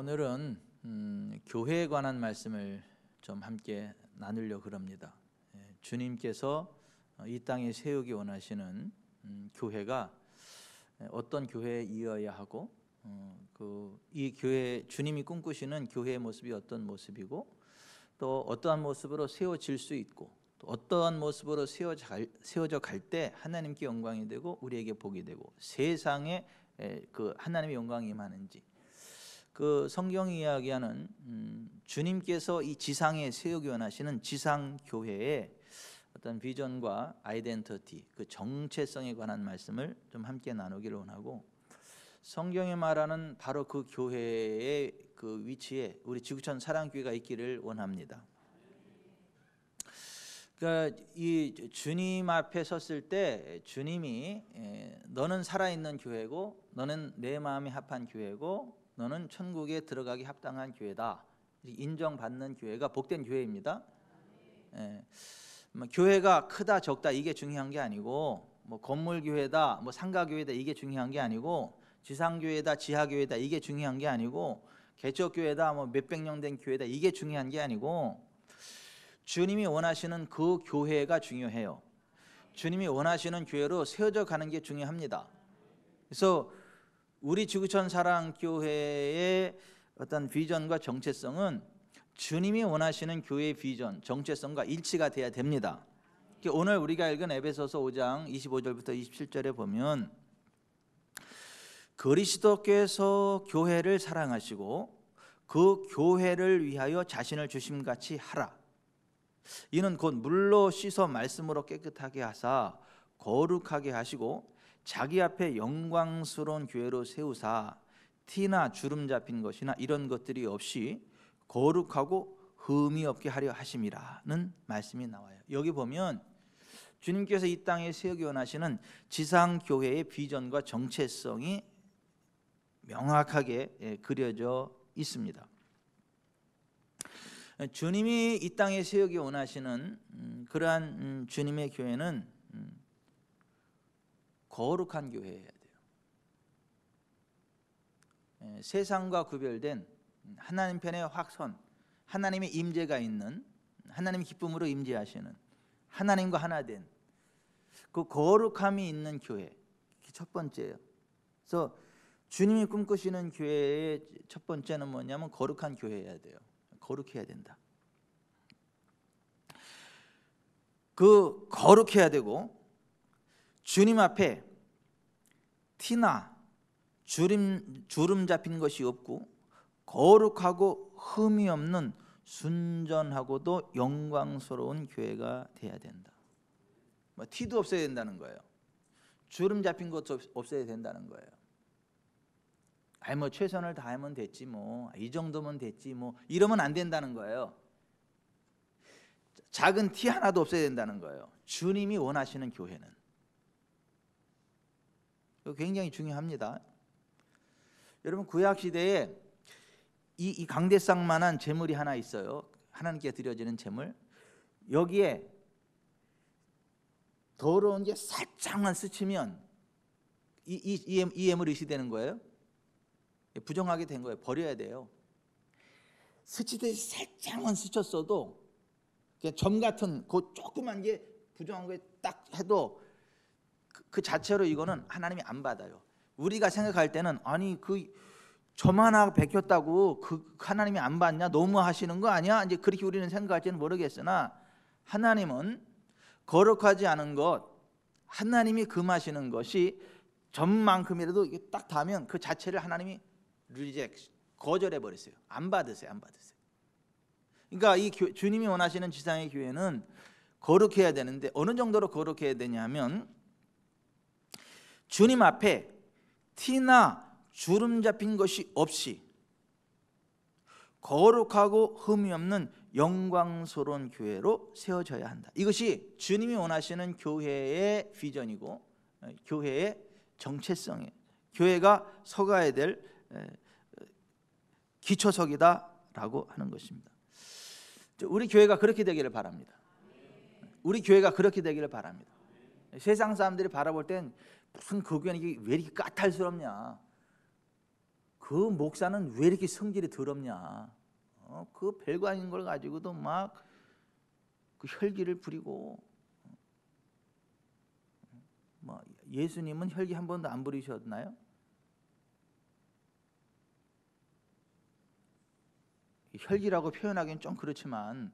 오늘은 교회에 관한 말씀을 좀 함께 나누려고 합니다. 주님께서 이 땅에 세우기 원하시는 교회가 어떤 교회이어야 하고 이 교회 주님이 꿈꾸시는 교회의 모습이 어떤 모습이고 또 어떠한 모습으로 세워질 수 있고 또 어떠한 모습으로 세워져 갈 때 하나님께 영광이 되고 우리에게 복이 되고 세상에 그 하나님의 영광이 임하는지 그 성경이 이야기하는 주님께서 이 지상에 세우기 원하시는 지상 교회의 어떤 비전과 아이덴티티, 그 정체성에 관한 말씀을 좀 함께 나누기를 원하고, 성경이 말하는 바로 그 교회의 그 위치에 우리 지구촌 사랑교회가 있기를 원합니다. 그러니까 이 주님 앞에 섰을 때 주님이 너는 살아있는 교회고 너는 내 마음에 합한 교회고 너는 천국에 들어가기 합당한 교회다, 인정받는 교회가 복된 교회입니다. 교회가 크다 적다 이게 중요한 게 아니고, 뭐 건물 교회다 뭐 상가 교회다 이게 중요한 게 아니고, 지상 교회다 지하 교회다 이게 중요한 게 아니고, 개척 교회다 뭐 몇백 년 된 교회다 이게 중요한 게 아니고, 주님이 원하시는 그 교회가 중요해요. 주님이 원하시는 교회로 세워져 가는 게 중요합니다. 그래서 우리 지구촌 사랑교회의 어떤 비전과 정체성은 주님이 원하시는 교회의 비전, 정체성과 일치가 돼야 됩니다. 오늘 우리가 읽은 에베소서 5장 25절부터 27절에 보면 그리스도께서 교회를 사랑하시고 그 교회를 위하여 자신을 주심같이 하라. 이는 곧 물로 씻어 말씀으로 깨끗하게 하사 거룩하게 하시고 자기 앞에 영광스러운 교회로 세우사 티나 주름 잡힌 것이나 이런 것들이 없이 거룩하고 흠이 없게 하려 하심이라는 말씀이 나와요. 여기 보면 주님께서 이 땅에 세우기 원하시는 지상교회의 비전과 정체성이 명확하게 그려져 있습니다. 주님이 이 땅에 세우기 원하시는 그러한 주님의 교회는 거룩한 교회여야 돼요. 세상과 구별된 하나님 편에 확선, 하나님의 임재가 있는, 하나님의 기쁨으로 임재하시는, 하나님과 하나 된 그 거룩함이 있는 교회, 첫 번째예요. 그래서 주님이 꿈꾸시는 교회의 첫 번째는 뭐냐면 거룩한 교회여야 돼요. 거룩해야 된다. 그 거룩해야 되고 주님 앞에 티나 주름 잡힌 것이 없고 거룩하고 흠이 없는 순전하고도 영광스러운 교회가 돼야 된다. 뭐 티도 없어야 된다는 거예요. 주름 잡힌 것도 없어야 된다는 거예요. 아니 뭐 최선을 다하면 됐지 뭐 이 정도면 됐지 뭐 이러면 안 된다는 거예요. 작은 티 하나도 없어야 된다는 거예요. 주님이 원하시는 교회는. 이거 굉장히 중요합니다. 여러분 구약 시대에 이 강대상만한 제물이 하나 있어요. 하나님께 드려지는 제물. 여기에 더러운 게 살짝만 스치면 이 예물이 의시되는 거예요. 부정하게 된 거예요. 버려야 돼요. 스치듯이 살짝만 스쳤어도 점 같은 그 조그만 게 부정한 거에 딱 해도 그 자체로 이거는 하나님이 안 받아요. 우리가 생각할 때는 아니 그 점 하나 베꼈다고 그 하나님이 안 받냐? 너무 하시는 거 아니야? 이제 그렇게 우리는 생각할지는 모르겠으나 하나님은 거룩하지 않은 것, 하나님이 금하시는 것이 점만큼이라도 이게 딱 닿으면 그 자체를 하나님이 리젝트, 거절해 버렸어요. 안 받으세요. 안 받으세요. 그러니까 이 주님이 원하시는 지상의 교회는 거룩해야 되는데 어느 정도로 거룩해야 되냐면 주님 앞에 티나 주름 잡힌 것이 없이 거룩하고 흠이 없는 영광스러운 교회로 세워져야 한다. 이것이 주님이 원하시는 교회의 비전이고 교회의 정체성이에요. 교회가 서가야 될 기초석이다라고 하는 것입니다. 우리 교회가 그렇게 되기를 바랍니다. 우리 교회가 그렇게 되기를 바랍니다. 세상 사람들이 바라볼 땐 무슨 그 교회는 왜 이렇게 까탈스럽냐, 그 목사는 왜 이렇게 성질이 더럽냐? 그 별거 아닌 걸 가지고도 막 그 혈기를 부리고, 뭐 예수님은 혈기 한 번도 안 부리셨나요? 혈기라고 표현하기는 좀 그렇지만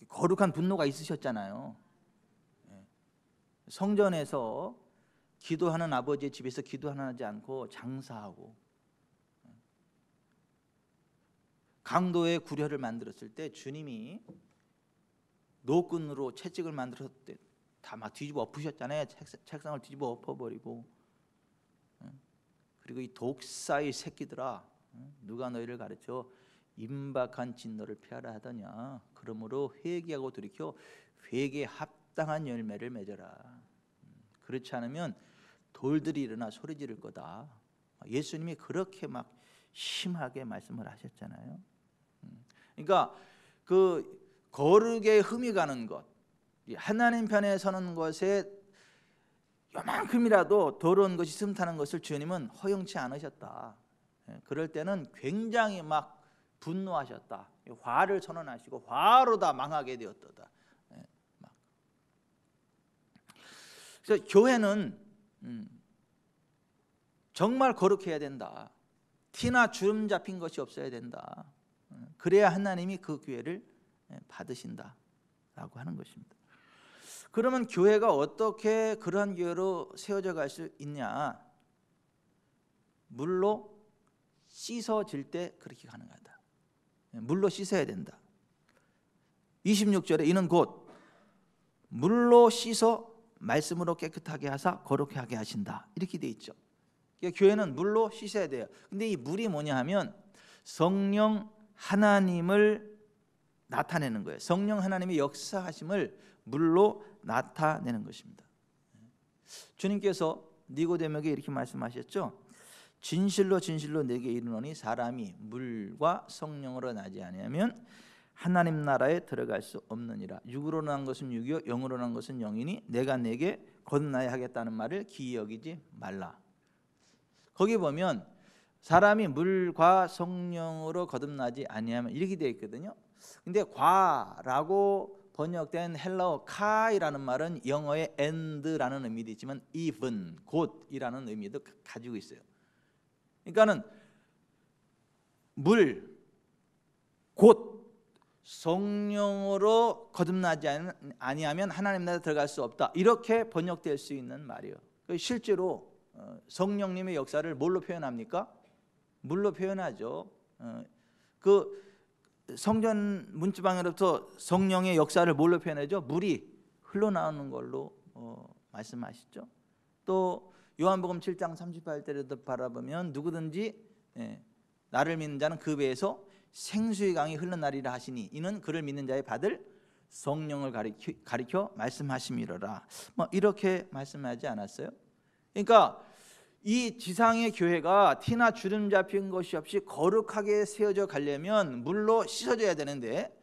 거룩한 분노가 있으셨잖아요. 성전에서 기도하는 아버지의 집에서 기도하지 않고 장사하고, 강도의 구려를 만들었을 때 주님이 노끈으로 채찍을 만들었을 때 다 막 뒤집어 엎으셨잖아요. 책상을 뒤집어 엎어버리고. 그리고 이 독사의 새끼들아, 누가 너희를 가르쳐 임박한 진노를 피하라 하더냐? 그러므로 회개하고 돌이켜 회개에 합당한 열매를 맺어라. 그렇지 않으면 돌들이 일어나 소리 지를 거다. 예수님이 그렇게 막 심하게 말씀을 하셨잖아요. 그러니까 그 거룩에 흠이 가는 것, 하나님 편에 서는 것에 요만큼이라도 더러운 것이 틈타는 것을 주님은 허용치 않으셨다. 그럴 때는 굉장히 막 분노하셨다. 화를 선언하시고 화로 다 망하게 되었다. 그래서 교회는 정말 거룩해야 된다. 티나 주름 잡힌 것이 없어야 된다. 그래야 하나님이 그 교회를 받으신다라고 하는 것입니다. 그러면 교회가 어떻게 그러한 교회로 세워져 갈 수 있냐? 물로 씻어질 때 그렇게 가능하다. 물로 씻어야 된다. 26절에 이는 곧 물로 씻어 말씀으로 깨끗하게 하사 거룩하게 하게 하신다. 이렇게 돼 있죠. 그러니까 교회는 물로 씻어야 돼요. 근데 이 물이 뭐냐 하면 성령 하나님을 나타내는 거예요. 성령 하나님의 역사하심을 물로 나타내는 것입니다. 주님께서 니고데모에게 이렇게 말씀하셨죠. 진실로 진실로 내게 이르노니 사람이 물과 성령으로 나지 아니하면 하나님 나라에 들어갈 수 없느니라. 육으로 난 것은 육이요 영으로 난 것은 영이니 내가 내게 거듭나야 하겠다는 말을 기이 여기지 말라. 거기 보면 사람이 물과 성령으로 거듭나지 아니하면 이렇게 되어 있거든요. 근데 과라고 번역된 헬라어 카이라는 말은 영어의 and라는 의미도 있지만 even, 곧이라는 의미도 가지고 있어요. 그러니까는 물, 곧 성령으로 거듭나지 아니하면 하나님 나라에 들어갈 수 없다. 이렇게 번역될 수 있는 말이에요. 실제로 성령님의 역사를 뭘로 표현합니까? 물로 표현하죠. 그 성전 문지방으로부터 성령의 역사를 뭘로 표현하죠? 물이 흘러나오는 걸로 말씀하시죠. 또 요한복음 7장 38절에도 바라보면 누구든지 나를 믿는 자는 그 배에서 생수의 강이 흘러나리라 하시니 이는 그를 믿는 자의 받을 성령을 가리켜 말씀하심이로라. 뭐 이렇게 말씀하지 않았어요? 그러니까 이 지상의 교회가 티나 주름 잡힌 것이 없이 거룩하게 세워져 가려면 물로 씻어져야 되는데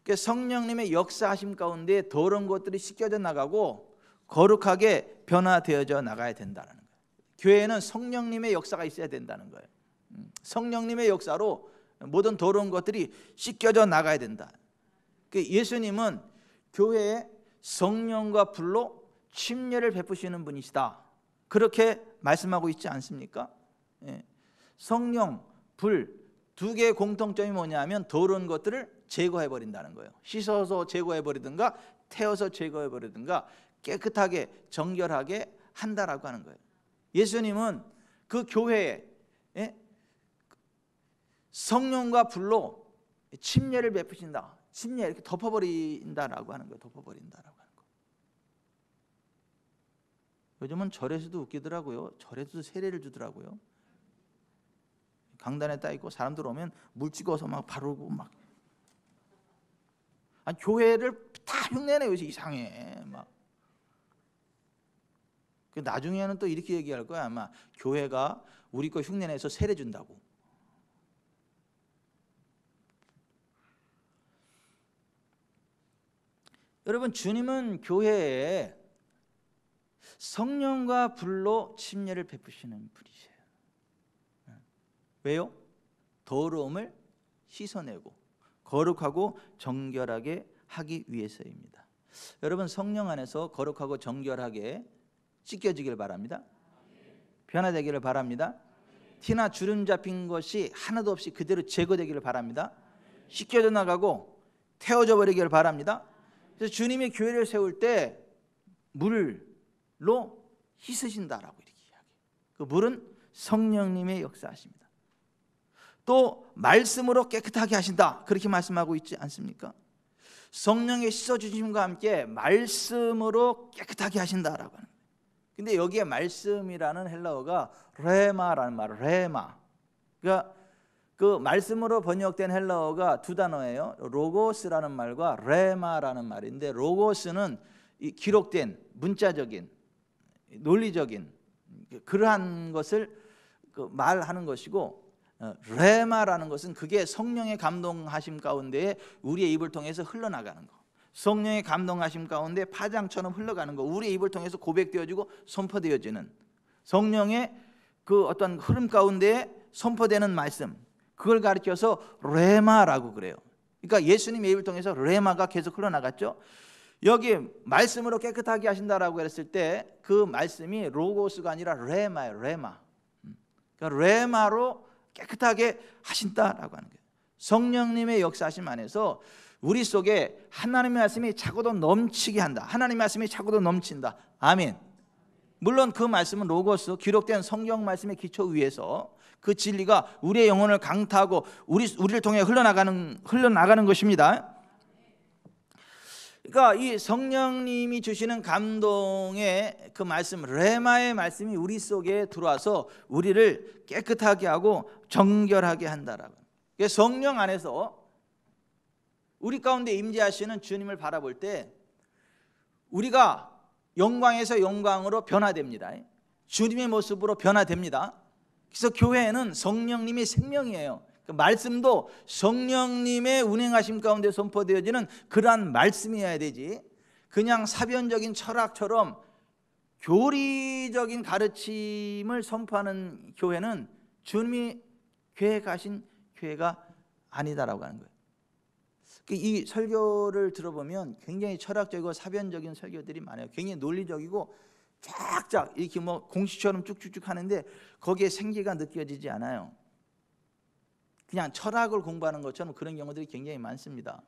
성령님의 역사하심 가운데 더러운 것들이 씻겨져 나가고 거룩하게 변화되어져 나가야 된다는 거예요. 교회에는 성령님의 역사가 있어야 된다는 거예요. 성령님의 역사로 모든 더러운 것들이 씻겨져 나가야 된다. 예수님은 교회에 성령과 불로 침례를 베푸시는 분이시다. 그렇게 말씀하고 있지 않습니까? 성령, 불 두 개의 공통점이 뭐냐면 더러운 것들을 제거해 버린다는 거예요. 씻어서 제거해 버리든가 태워서 제거해 버리든가 깨끗하게 정결하게 한다라고 하는 거예요. 예수님은 그 교회에 성령과 불로 침례를 베푸신다. 침례 이렇게 덮어버린다라고 하는 거예요. 덮어버린다라고 하는 거. 요즘은 절에서도 웃기더라고요. 절에서도 세례를 주더라고요. 강단에 따 있고 사람들 오면 물 찍어서 막 바르고 막. 아니, 교회를 다 흉내내요. 이상해. 막. 나중에는 또 이렇게 얘기할 거야. 아마 교회가 우리 거 흉내내서 세례 준다고. 여러분, 주님은 교회에 성령과 불로 침례를 베푸시는 분이세요. 왜요? 더러움을 씻어내고 거룩하고 정결하게 하기 위해서입니다. 여러분, 성령 안에서 거룩하고 정결하게 씻겨지기를 바랍니다. 변화되기를 바랍니다. 티나 주름 잡힌 것이 하나도 없이 그대로 제거되기를 바랍니다. 씻겨져 나가고 태워져 버리기를 바랍니다. 그래서 주님이 교회를 세울 때 물로 씻으신다라고 이렇게 이야기해요. 그 물은 성령님의 역사하십니다. 또 말씀으로 깨끗하게 하신다, 그렇게 말씀하고 있지 않습니까? 성령의 씻어주심과 함께 말씀으로 깨끗하게 하신다라고 하는 거예요. 근데 여기에 말씀이라는 헬라어가 레마라는 말, 레마. 그러니까 그 말씀으로 번역된 헬라어가 두 단어예요. 로고스라는 말과 레마라는 말인데, 로고스는 이 기록된 문자적인 논리적인 그러한 것을 말하는 것이고, 레마라는 것은 그게 성령의 감동하심 가운데 우리의 입을 통해서 흘러나가는 거, 성령의 감동하심 가운데 파장처럼 흘러가는 거, 우리의 입을 통해서 고백되어지고 선포되어지는 성령의 그 어떤 흐름 가운데 선포되는 말씀, 그걸 가르쳐서 레마라고 그래요. 그러니까 예수님의 입을 통해서 레마가 계속 흘러나갔죠. 여기 말씀으로 깨끗하게 하신다라고 했을 때 그 말씀이 로고스가 아니라 레마예요. 레마. 그러니까 레마로 깨끗하게 하신다라고 하는 거예요. 성령님의 역사하심 안에서 우리 속에 하나님의 말씀이 차고도 넘치게 한다. 하나님의 말씀이 차고도 넘친다. 아멘. 물론 그 말씀은 로고스, 기록된 성경 말씀의 기초 위에서 그 진리가 우리의 영혼을 강타하고 우리를 통해 흘러나가는 것입니다. 그러니까 이 성령님이 주시는 감동의 그 말씀, 레마의 말씀이 우리 속에 들어와서 우리를 깨끗하게 하고 정결하게 한다라고. 성령 안에서 우리 가운데 임재하시는 주님을 바라볼 때 우리가 영광에서 영광으로 변화됩니다. 주님의 모습으로 변화됩니다. 그래서 교회는 성령님이 생명이에요. 그 말씀도 성령님의 운행하심 가운데 선포되어지는 그러한 말씀이어야 되지, 그냥 사변적인 철학처럼 교리적인 가르침을 선포하는 교회는 주님이 계획하신 교회가 아니다라고 하는 거예요. 이 설교를 들어보면 굉장히 철학적이고 사변적인 설교들이 많아요. 굉장히 논리적이고 쫙쫙 이렇게 뭐 공식처럼 쭉쭉쭉 하는데 거기에 생기가 느껴지지 않아요. 그냥 철학을 공부하는 것처럼 그런 경우들이 굉장히 많습니다.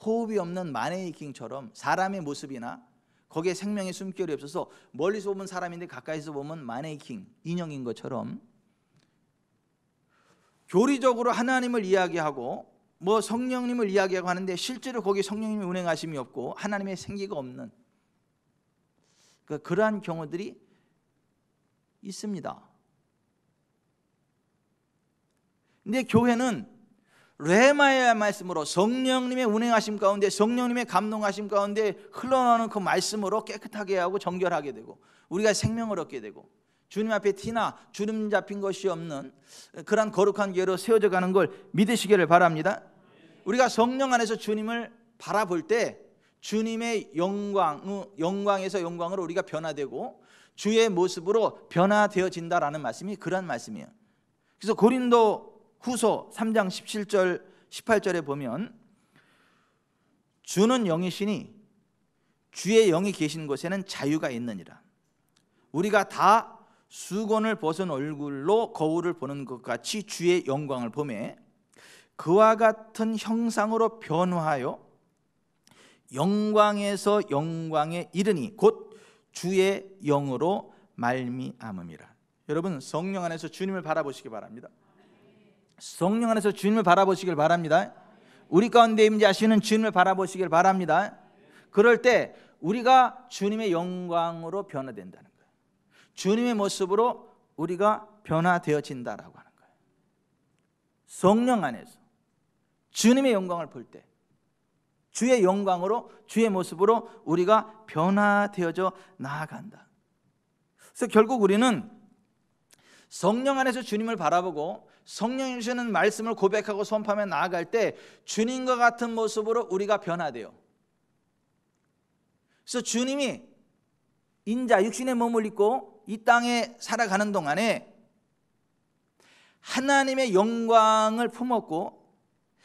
호흡이 없는 마네킹처럼 사람의 모습이나 거기에 생명의 숨결이 없어서 멀리서 보면 사람인데 가까이서 보면 마네킹, 인형인 것처럼 교리적으로 하나님을 이야기하고 뭐 성령님을 이야기하고 하는데 실제로 거기 성령님의 운행하심이 없고 하나님의 생기가 없는 그러한 경우들이 있습니다. 근데 교회는 레마의 말씀으로 성령님의 운행하심 가운데 성령님의 감동하심 가운데 흘러나오는 그 말씀으로 깨끗하게 하고 정결하게 되고 우리가 생명을 얻게 되고 주님 앞에 티나 주름 잡힌 것이 없는 그런 거룩한 교회로 세워져 가는 걸 믿으시기를 바랍니다. 우리가 성령 안에서 주님을 바라볼 때 주님의 영광에서 영광으로 우리가 변화되고 주의 모습으로 변화되어진다라는 말씀이 그런 말씀이에요. 그래서 고린도 후서 3장 17절 18절에 보면 주는 영이시니 주의 영이 계신 곳에는 자유가 있느니라. 우리가 다 수건을 벗은 얼굴로 거울을 보는 것 같이 주의 영광을 보매 그와 같은 형상으로 변화하여 영광에서 영광에 이르니 곧 주의 영으로 말미암음이라. 여러분, 성령 안에서 주님을 바라보시기 바랍니다. 성령 안에서 주님을 바라보시길 바랍니다. 우리 가운데 임재하시는 주님을 바라보시길 바랍니다. 그럴 때 우리가 주님의 영광으로 변화된다는 거예요. 주님의 모습으로 우리가 변화되어진다라고 하는 거예요. 성령 안에서 주님의 영광을 볼 때 주의 영광으로 주의 모습으로 우리가 변화되어져 나아간다. 그래서 결국 우리는 성령 안에서 주님을 바라보고 성령이 주시는 말씀을 고백하고 선포하며 나아갈 때 주님과 같은 모습으로 우리가 변화돼요. 그래서 주님이 인자 육신의 몸을 입고 이 땅에 살아가는 동안에 하나님의 영광을 품었고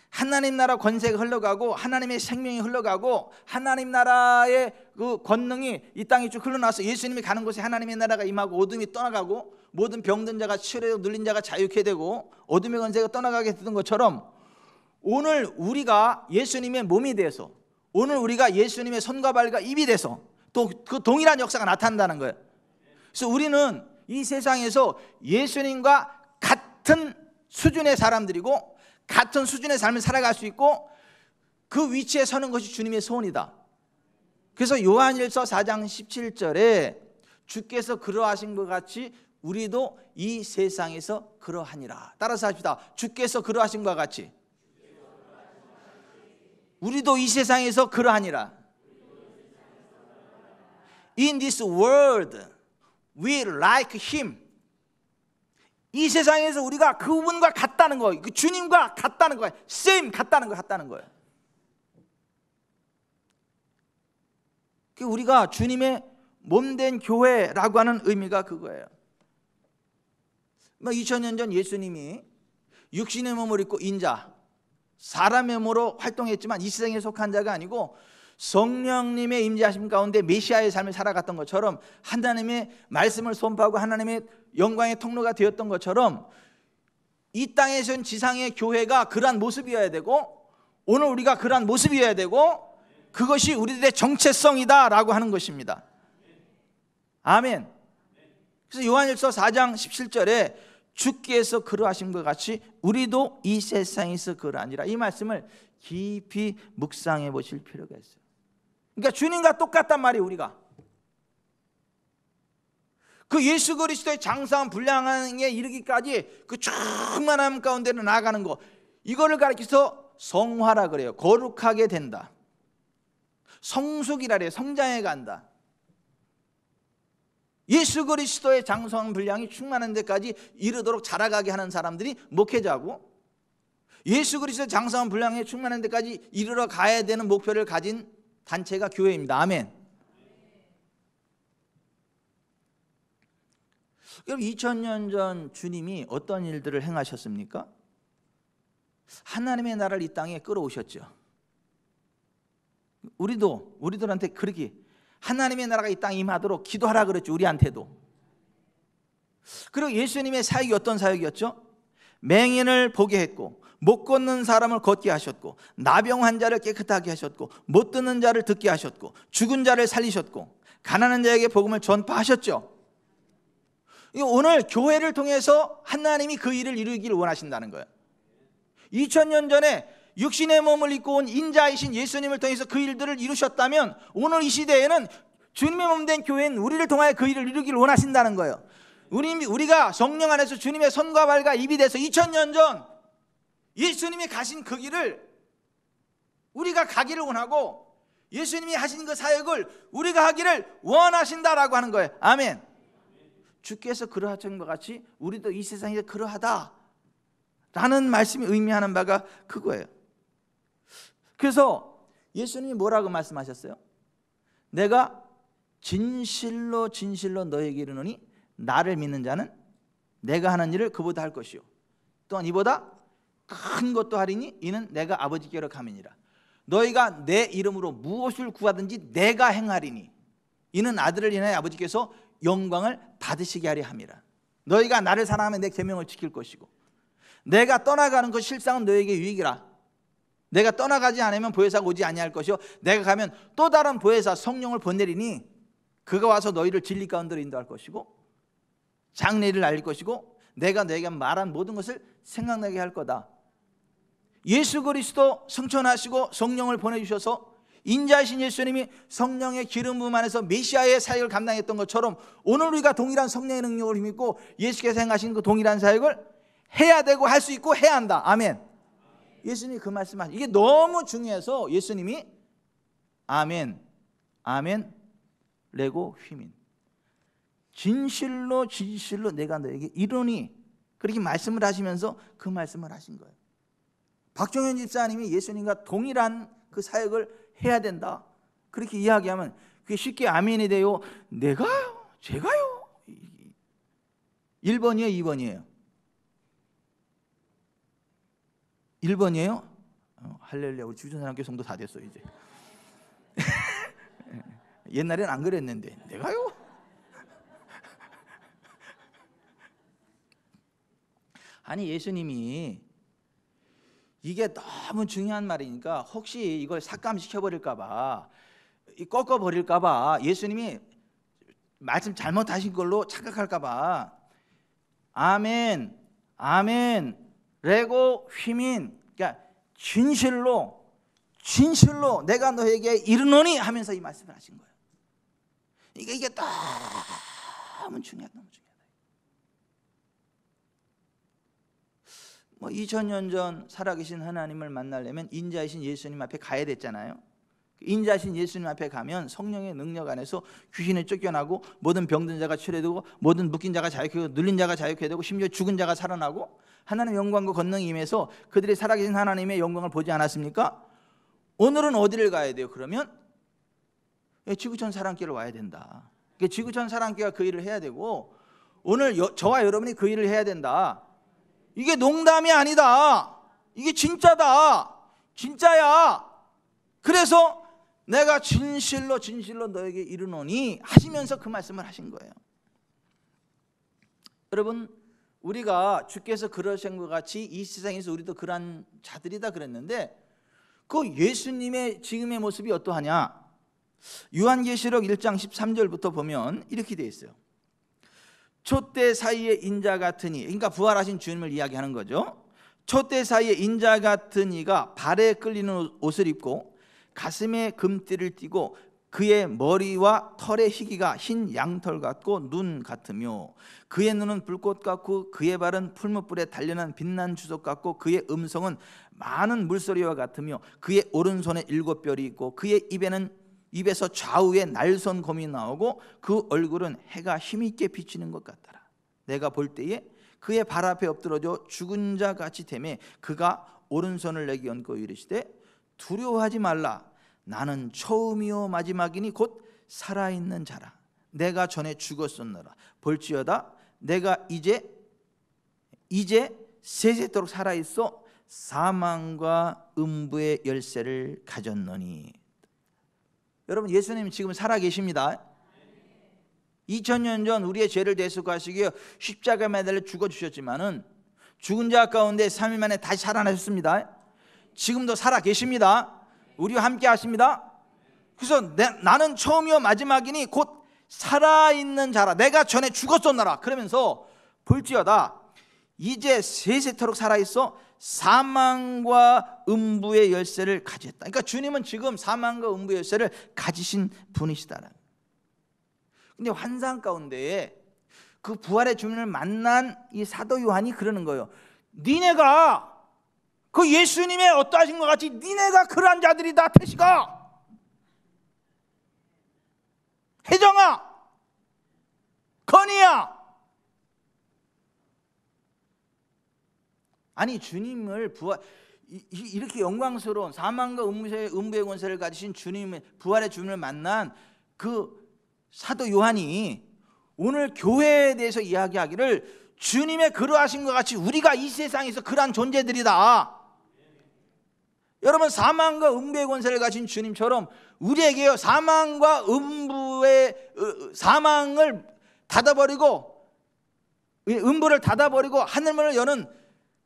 하나님 나라 권세가 흘러가고 하나님의 생명이 흘러가고 하나님 나라의 그 권능이 이 땅에 쭉 흘러나와서 예수님이 가는 곳에 하나님의 나라가 임하고 어둠이 떠나가고 모든 병든 자가 치료되고 눌린 자가 자유케 되고 어둠의 권세가 떠나가게 되던 것처럼 오늘 우리가 예수님의 몸이 돼서 오늘 우리가 예수님의 손과 발과 입이 돼서 또 그 동일한 역사가 나타난다는 거예요. 그래서 우리는 이 세상에서 예수님과 같은 수준의 사람들이고 같은 수준의 삶을 살아갈 수 있고 그 위치에 서는 것이 주님의 소원이다. 그래서 요한일서 4장 17절에 주께서 그러하신 것 같이 우리도 이 세상에서 그러하니라. 따라서 합시다. 주께서 그러하신 것 같이 우리도 이 세상에서 그러하니라. In this world we like him. 이 세상에서 우리가 그분과 같다는 거예요. 그 주님과 같다는 거예요. same 같다는 거예요. 우리가 주님의 몸된 교회라고 하는 의미가 그거예요. 2000년 전 예수님이 육신의 몸을 입고 인자 사람의 몸으로 활동했지만 이 세상에 속한 자가 아니고 성령님의 임재하심 가운데 메시아의 삶을 살아갔던 것처럼 하나님의 말씀을 선포하고 하나님의 영광의 통로가 되었던 것처럼 이 땅에선 지상의 교회가 그러한 모습이어야 되고 오늘 우리가 그러한 모습이어야 되고 그것이 우리들의 정체성이다 라고 하는 것입니다. 아멘. 그래서 요한일서 4장 17절에 주께서 그러하신 것 같이 우리도 이 세상에서 그러하니라. 이 말씀을 깊이 묵상해 보실 필요가 있어요. 그러니까 주님과 똑같단 말이에요. 우리가 그 예수 그리스도의 장성한 분량에 이르기까지 그 충만함 가운데로 나아가는 거, 이거를 가리켜서 성화라 그래요. 거룩하게 된다. 성숙이라 그래요. 성장해 간다. 예수 그리스도의 장성한 분량이 충만한 데까지 이르도록 자라가게 하는 사람들이 목회자고, 예수 그리스도의 장성한 분량에 충만한 데까지 이르러 가야 되는 목표를 가진 단체가 교회입니다. 아멘. 여러분 2000년 전 주님이 어떤 일들을 행하셨습니까? 하나님의 나라를 이 땅에 끌어오셨죠. 우리들한테 그렇게 하나님의 나라가 이 땅에 임하도록 기도하라 그랬죠. 우리한테도. 그리고 예수님의 사역이 어떤 사역이었죠? 맹인을 보게 했고 못 걷는 사람을 걷게 하셨고 나병 환자를 깨끗하게 하셨고 못 듣는 자를 듣게 하셨고 죽은 자를 살리셨고 가난한 자에게 복음을 전파하셨죠. 오늘 교회를 통해서 하나님이 그 일을 이루기를 원하신다는 거예요. 2000년 전에 육신의 몸을 입고 온 인자이신 예수님을 통해서 그 일들을 이루셨다면 오늘 이 시대에는 주님의 몸된 교회는 우리를 통하여 그 일을 이루기를 원하신다는 거예요. 우리가 성령 안에서 주님의 손과 발과 입이 돼서 2000년 전 예수님이 가신 그 길을 우리가 가기를 원하고 예수님이 하신 그 사역을 우리가 하기를 원하신다라고 하는 거예요. 아멘. 주께서 그러하신 것 같이 우리도 이 세상에 그러하다 라는 말씀이 의미하는 바가 그거예요. 그래서 예수님이 뭐라고 말씀하셨어요? 내가 진실로 진실로 너에게 이르노니 나를 믿는 자는 내가 하는 일을 그보다 할 것이요 또한 이보다 큰 것도 하리니 이는 내가 아버지께로 감이니라. 너희가 내 이름으로 무엇을 구하든지 내가 행하리니 이는 아들을 인하여 아버지께서 영광을 받으시게 하려 함이라. 너희가 나를 사랑하면 내 계명을 지킬 것이고 내가 떠나가는 것 실상은 너에게 유익이라. 내가 떠나가지 않으면 보혜사가 오지 아니할 것이요 내가 가면 또 다른 보혜사 성령을 보내리니 그가 와서 너희를 진리 가운데로 인도할 것이고 장래를 알릴 것이고 내가 너에게 말한 모든 것을 생각나게 할 거다. 예수 그리스도 승천하시고 성령을 보내주셔서 인자이신 예수님이 성령의 기름 부음 안에서 메시아의 사역을 감당했던 것처럼 오늘 우리가 동일한 성령의 능력을 힘입고 예수께서 행하신 그 동일한 사역을 해야 되고 할 수 있고 해야 한다. 아멘. 예수님이 그 말씀하신 이게 너무 중요해서 예수님이 아멘 아멘 레고 휘민 진실로 진실로 내가 너에게 이르노니 그렇게 말씀을 하시면서 그 말씀을 하신 거예요. 박종현 집사님이 예수님과 동일한 그 사역을 해야 된다 그렇게 이야기하면 그게 쉽게 아멘이 돼요? 내가요? 제가요? 1번이에요, 2번이에요? 1번이에요? 할렐루야, 우리 주전사랑교회 성도 다 됐어 이제. 옛날엔 안 그랬는데 내가요? 아니, 예수님이 이게 너무 중요한 말이니까 혹시 이걸 삭감시켜버릴까봐, 꺾어버릴까봐, 예수님이 말씀 잘못하신 걸로 착각할까봐 아멘, 아멘, 레고 휘민, 그러니까 진실로 내가 너에게 이르노니 하면서 이 말씀을 하신 거예요. 이게 너무 중요하다, 너무 중요하다. 2000년 전 살아계신 하나님을 만나려면 인자이신 예수님 앞에 가야 됐잖아요. 인자이신 예수님 앞에 가면 성령의 능력 안에서 귀신이 쫓겨나고 모든 병든 자가 치료되고 모든 묶인 자가 자유케 되고 눌린 자가 자유케 되고 심지어 죽은 자가 살아나고 하나님의 영광과 권능이 임해서 그들이 살아계신 하나님의 영광을 보지 않았습니까? 오늘은 어디를 가야 돼요? 그러면 지구촌 사랑교회를 와야 된다. 지구촌 사랑교회가 그 일을 해야 되고 오늘 저와 여러분이 그 일을 해야 된다. 이게 농담이 아니다. 이게 진짜다. 진짜야. 그래서 내가 진실로 너에게 이르노니 하시면서 그 말씀을 하신 거예요. 여러분, 우리가 주께서 그러신 것 같이 이 세상에서 우리도 그러한 자들이다 그랬는데 그 예수님의 지금의 모습이 어떠하냐? 요한계시록 1장 13절부터 보면 이렇게 되어 있어요. 촛대 사이에 인자 같으니, 그러니까 부활하신 주님을 이야기하는 거죠. 촛대 사이에 인자 같은 이가 발에 끌리는 옷을 입고 가슴에 금띠를 띠고 그의 머리와 털의 희기가 흰 양털 같고 눈 같으며 그의 눈은 불꽃 같고 그의 발은 풀무불에 단련한 빛난 주석 같고 그의 음성은 많은 물소리와 같으며 그의 오른손에 7뼈리 있고 그의 입에서 좌우에 날선검이 나오고 그 얼굴은 해가 힘있게 비치는 것 같더라. 내가 볼 때에 그의 발 앞에 엎드러져 죽은 자 같이 되매 그가 오른손을 내게 얹고 이르시되 두려워하지 말라. 나는 처음이요 마지막이니 곧 살아있는 자라. 내가 전에 죽었었노라. 볼지어다 내가 이제 세세토록 살아있어 사망과 음부의 열쇠를 가졌노니. 여러분, 예수님 지금 살아계십니다. 2000년 전 우리의 죄를 대속하시기 위해 십자가에 매달려 죽어주셨지만은 죽은 자 가운데 3일 만에 다시 살아나셨습니다. 지금도 살아계십니다. 우리와 함께 하십니다. 그래서 나는 처음이요 마지막이니 곧 살아있는 자라. 내가 전에 죽었었노라. 그러면서 볼지어다 이제 세세토록 살아있어 사망과 음부의 열쇠를 가졌다. 그러니까 주님은 지금 사망과 음부의 열쇠를 가지신 분이시다. 근데 환상 가운데에 그 부활의 주님을 만난 이 사도 요한이 그러는 거예요. 니네가 그 예수님의 어떠하신 것 같이 니네가 그러한 자들이다. 태시가, 혜정아, 건이야. 아니, 주님을 이렇게 영광스러운 사망과 음부의 권세를 가지신 주님의 부활의 주님을 만난 그 사도 요한이 오늘 교회에 대해서 이야기하기를 주님의 그러하신 것 같이 우리가 이 세상에서 그러한 존재들이다. 여러분, 사망과 음부의 권세를 가진 주님처럼 우리에게요 사망과 음부의 사망을 닫아버리고 음부를 닫아버리고 하늘문을 여는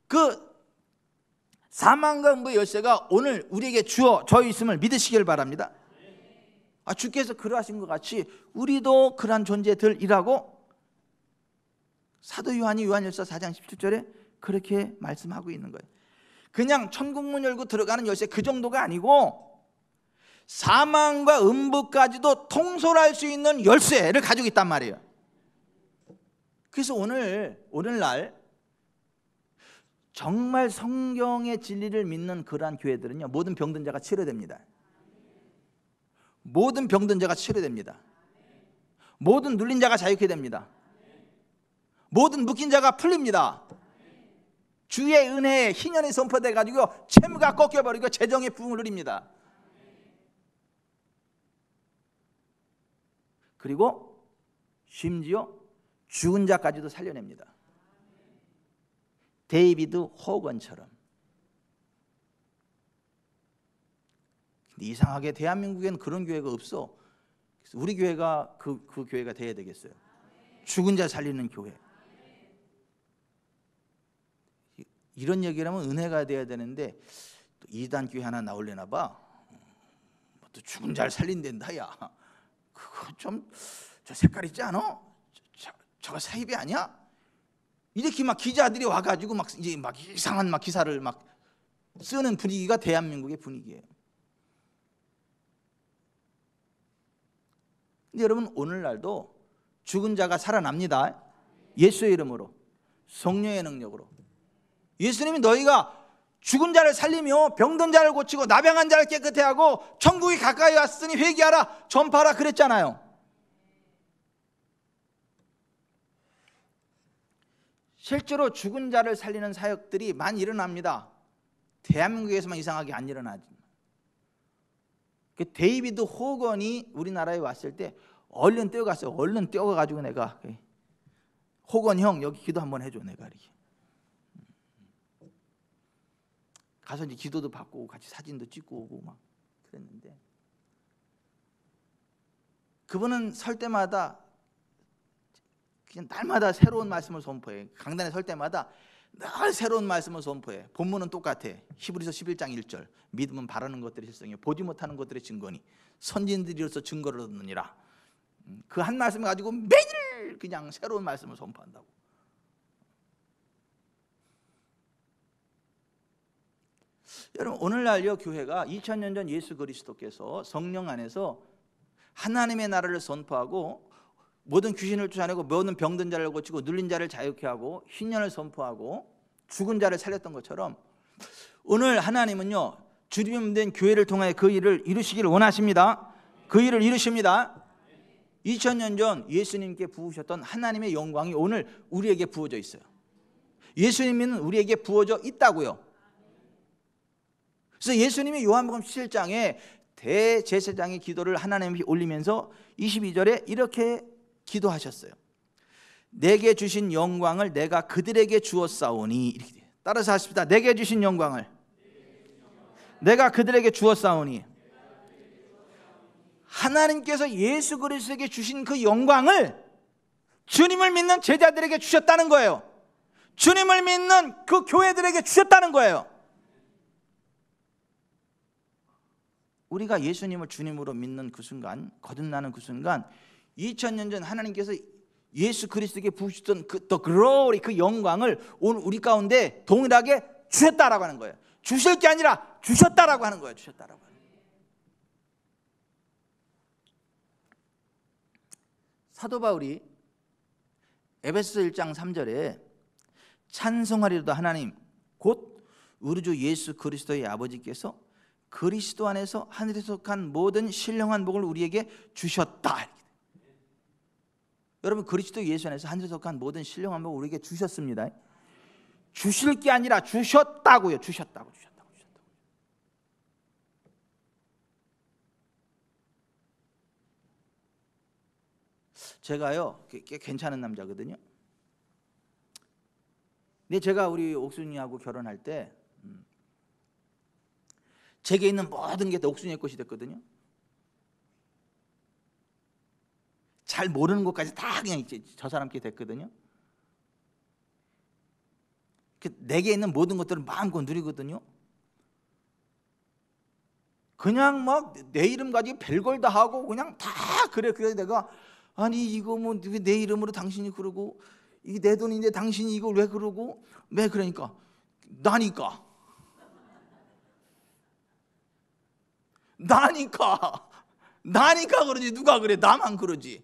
그 사망과 음부의 열쇠가 오늘 우리에게 주어져 있음을 믿으시길 바랍니다. 주께서 그러하신 것 같이 우리도 그러한 존재들이라고 사도 요한이 요한일서 4장 17절에 그렇게 말씀하고 있는 거예요. 그냥 천국문 열고 들어가는 열쇠 그 정도가 아니고 사망과 음부까지도 통솔할 수 있는 열쇠를 가지고 있단 말이에요. 그래서 오늘날 정말 성경의 진리를 믿는 그러한 교회들은요 모든 병든 자가 치료됩니다. 모든 병든 자가 치료됩니다. 모든 눌린 자가 자유케 됩니다. 모든 묶인 자가 풀립니다. 주의 은혜에 희년이 선포돼 가지고 채무가 꺾여버리고 재정의 부흥을 누립니다. 그리고 심지어 죽은 자까지도 살려냅니다. 데이비드 호건처럼. 근데 이상하게 대한민국에는 그런 교회가 없어. 그래서 우리 교회가 그 교회가 돼야 되겠어요. 죽은 자 살리는 교회. 이런 얘기를 하면 은혜가 돼야 되는데 또 이단 교회 하나 나올려나 봐. 또 죽은 자를 살린댄다. 야, 그거 좀 저 색깔 있지 않아? 저거 사입이 아니야? 이렇게 막 기자들이 와가지고 막 이제 막 이상한 막 기사를 막 쓰는 분위기가 대한민국의 분위기예요. 근데 여러분, 오늘날도 죽은 자가 살아납니다. 예수의 이름으로, 성령의 능력으로. 예수님이 너희가 죽은 자를 살리며 병든 자를 고치고 나병한 자를 깨끗게 하고 천국이 가까이 왔으니 회개하라, 전파하라 그랬잖아요. 실제로 죽은 자를 살리는 사역들이 많이 일어납니다. 대한민국에서만 이상하게 안 일어나지. 데이비드 호건이 우리나라에 왔을 때 얼른 뛰어갔어요. 얼른 뛰어가가지고 내가 호건 형 여기 기도 한번 해줘. 내가 이렇게 가서 이제 기도도 받고 같이 사진도 찍고 오고 막 그랬는데, 그분은 설 때마다 그냥 날마다 새로운 말씀을 선포해. 강단에 설 때마다 늘 새로운 말씀을 선포해. 본문은 똑같아. 히브리서 11장 1절. 믿음은 바라는 것들의 실성이요 보지 못하는 것들의 증거니 선진들이로서 증거를 얻느니라. 그 한 말씀을 가지고 매일 그냥 새로운 말씀을 선포한다고. 여러분, 오늘날요 교회가 2000년 전 예수 그리스도께서 성령 안에서 하나님의 나라를 선포하고 모든 귀신을 쫓아내고 모든 병든 자를 고치고 눌린 자를 자유케 하고 흰년을 선포하고 죽은 자를 살렸던 것처럼, 오늘 하나님은요 주님된 교회를 통해 그 일을 이루시기를 원하십니다. 그 일을 이루십니다. 2000년 전 예수님께 부으셨던 하나님의 영광이 오늘 우리에게 부어져 있어요. 예수님은 우리에게 부어져 있다고요. 그래서 예수님이 요한복음 17장에 대제사장의 기도를 하나님께 올리면서 22절에 이렇게 기도하셨어요. 내게 주신 영광을 내가 그들에게 주었사오니. 이렇게 돼요. 따라서 하십시다. 내게 주신 영광을 내가 그들에게 주었사오니. 하나님께서 예수 그리스도에게 주신 그 영광을 주님을 믿는 제자들에게 주셨다는 거예요. 주님을 믿는 그 교회들에게 주셨다는 거예요. 우리가 예수님을 주님으로 믿는 그 순간, 거듭나는 그 순간, 2000년 전 하나님께서 예수 그리스도에게 부으셨던 그 the glory, 그 영광을 오늘 우리 가운데 동일하게 주셨다라고 하는 거예요. 주실 게 아니라 주셨다라고 하는 거예요. 주셨다라고 하는 거예요. 사도 바울이 에베소서 1장 3절에 찬송하리로다 하나님 곧 우리 주 예수 그리스도의 아버지께서 그리스도 안에서 하늘에 속한 모든 신령한 복을 우리에게 주셨다. 여러분, 그리스도 예수 안에서 하늘에 속한 모든 신령한 복을 우리에게 주셨습니다. 주실 게 아니라 주셨다고요. 주셨다고. 제가요 꽤 괜찮은 남자거든요. 근데 제가 우리 옥순이하고 결혼할 때 제게 있는 모든 게 다 옥순이의 것이 됐거든요. 잘 모르는 것까지 다 그냥 저 사람께 됐거든요. 내게 있는 모든 것들을 마음껏 누리거든요. 그냥 막 내 이름 가지고 별걸 다 하고 그냥 다 그래. 그래서 내가 아니 이거 뭐 내 이름으로 당신이 그러고 이게 내 돈인데 당신이 이걸 왜 그러고 왜 그러니까 나니까 그러지 누가 그래. 나만 그러지.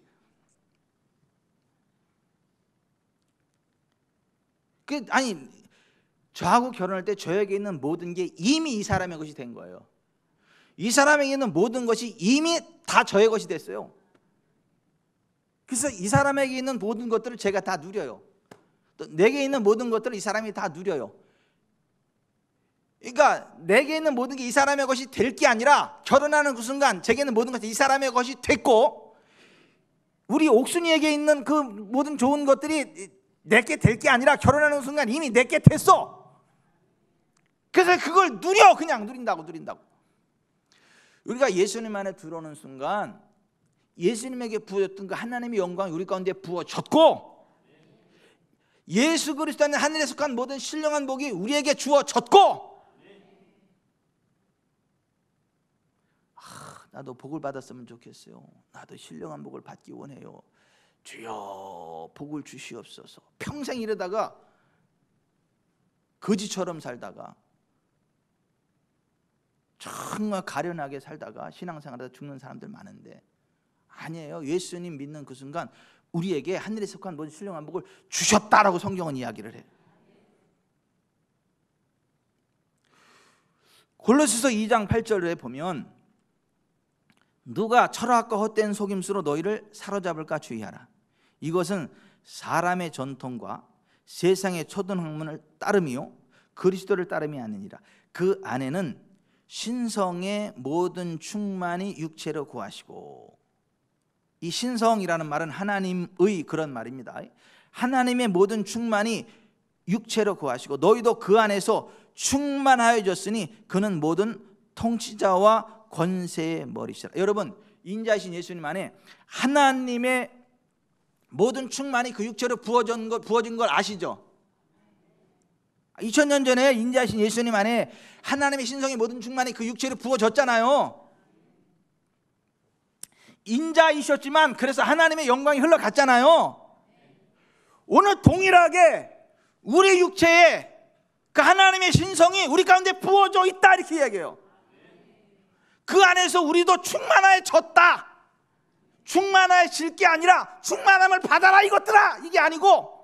아니 저하고 결혼할 때 저에게 있는 모든 게 이미 이 사람의 것이 된 거예요. 이 사람에게 있는 모든 것이 이미 다 저의 것이 됐어요. 그래서 이 사람에게 있는 모든 것들을 제가 다 누려요. 또 내게 있는 모든 것들을 이 사람이 다 누려요. 그러니까 내게 있는 모든 게 이 사람의 것이 될 게 아니라 결혼하는 그 순간 제게 있는 모든 것이 이 사람의 것이 됐고 우리 옥순이에게 있는 그 모든 좋은 것들이 내게 될 게 아니라 결혼하는 순간 이미 내게 됐어. 그래서 그걸 누려. 그냥 누린다고. 우리가 예수님 안에 들어오는 순간 예수님에게 부어졌던 그 하나님의 영광이 우리 가운데 부어졌고, 예수 그리스도 안에 하늘에 속한 모든 신령한 복이 우리에게 주어졌고, 나도 복을 받았으면 좋겠어요. 나도 신령한 복을 받기 원해요. 주여 복을 주시옵소서. 평생 이러다가 거지처럼 살다가 정말 가련하게 살다가 신앙생활하다 죽는 사람들 많은데, 아니에요. 예수님 믿는 그 순간 우리에게 하늘에 속한 모든 신령한 복을 주셨다라고 성경은 이야기를 해요. 골로새서 2장 8절에 보면, 누가 철학과 헛된 속임수로 너희를 사로잡을까 주의하라. 이것은 사람의 전통과 세상의 초등학문을 따름이요 그리스도를 따름이 아니니라. 그 안에는 신성의 모든 충만이 육체로 구하시고, 이 신성이라는 말은 하나님의 그런 말입니다. 하나님의 모든 충만이 육체로 구하시고 너희도 그 안에서 충만하여졌으니 그는 모든 통치자와 권세의 머리시라. 여러분, 인자이신 예수님 안에 하나님의 모든 충만이 그 육체로 부어진 걸 아시죠? 2000년 전에 인자이신 예수님 안에 하나님의 신성의 모든 충만이 그 육체로 부어졌잖아요. 인자이셨지만 그래서 하나님의 영광이 흘러갔잖아요. 오늘 동일하게 우리 육체에 그 하나님의 신성이 우리 가운데 부어져 있다, 이렇게 이야기해요. 그 안에서 우리도 충만해졌다. 충만해질 게 아니라 충만함을 받아라 이것들아, 이게 아니고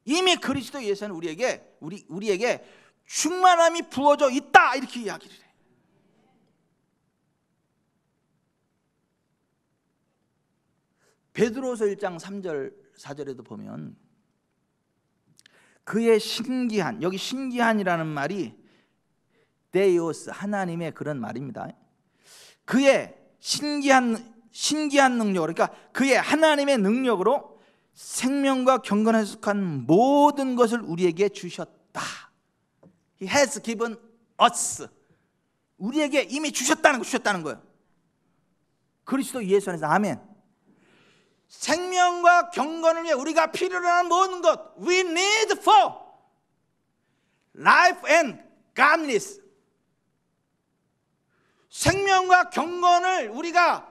이미 그리스도 예수는 우리에게 충만함이 부어져 있다, 이렇게 이야기를 해요. 베드로서 1장 3절 4절에도 보면 그의 신기한, 여기 신기한이라는 말이 데이오스, 하나님의 그런 말입니다. 그의 신기한 능력으로, 그러니까 그의 하나님의 능력으로 생명과 경건에 속한 모든 것을 우리에게 주셨다. He has given us. 우리에게 이미 주셨다는 거예요. 그리스도 예수 안에서. 아멘. 생명과 경건을 위해 우리가 필요로 하는 모든 것, we need for life and godliness. 생명과 경건을 우리가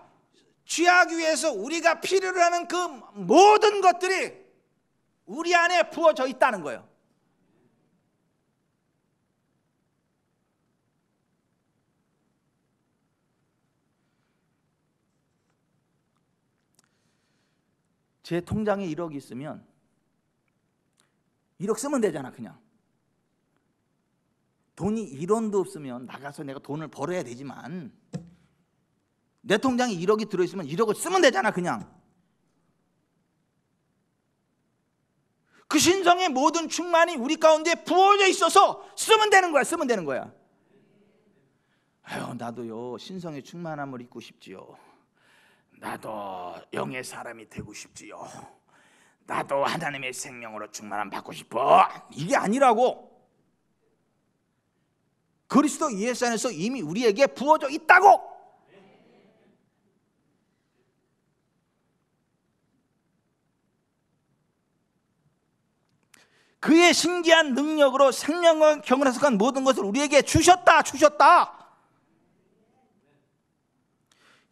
취하기 위해서 우리가 필요로 하는 그 모든 것들이 우리 안에 부어져 있다는 거예요. 제 통장에 1억이 있으면 1억 쓰면 되잖아. 그냥 돈이 1원도 없으면 나가서 내가 돈을 벌어야 되지만 내 통장에 1억이 들어있으면 1억을 쓰면 되잖아. 그냥 그 신성의 모든 충만이 우리 가운데 부어져 있어서 쓰면 되는 거야. 아유, 나도요 신성의 충만함을 입고 싶지요. 나도 영의 사람이 되고 싶지요. 나도 하나님의 생명으로 충만함 받고 싶어. 이게 아니라고. 그리스도 예수 안에서 이미 우리에게 부어져 있다고. 그의 신기한 능력으로 생명과 경건에 속한 모든 것을 우리에게 주셨다.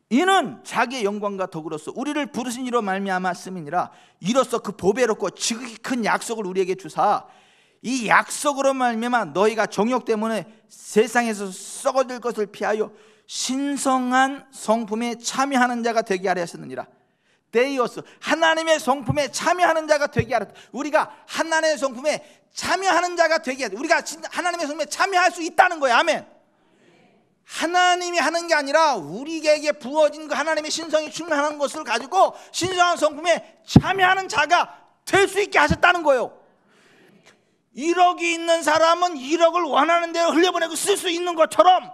이는 자기의 영광과 덕으로서 우리를 부르신 이로 말미암았음이니라. 이로써 그 보배롭고 지극히 큰 약속을 우리에게 주사 이 약속으로 말미암아 너희가 정욕 때문에 세상에서 썩어질 것을 피하여 신성한 성품에 참여하는 자가 되게 하려 하셨느니라. 데이오스, 하나님의 성품에 참여하는 자가 되게 하라. 우리가 하나님의 성품에 참여하는 자가 되게 하라. 우리가 하나님의 성품에 참여할 수 있다는 거예요. 아멘. 하나님이 하는 게 아니라 우리에게 부어진 그 하나님의 신성이 충만한 것을 가지고 신성한 성품에 참여하는 자가 될 수 있게 하셨다는 거예요. 1억이 있는 사람은 1억을 원하는 대로 흘려보내고 쓸 수 있는 것처럼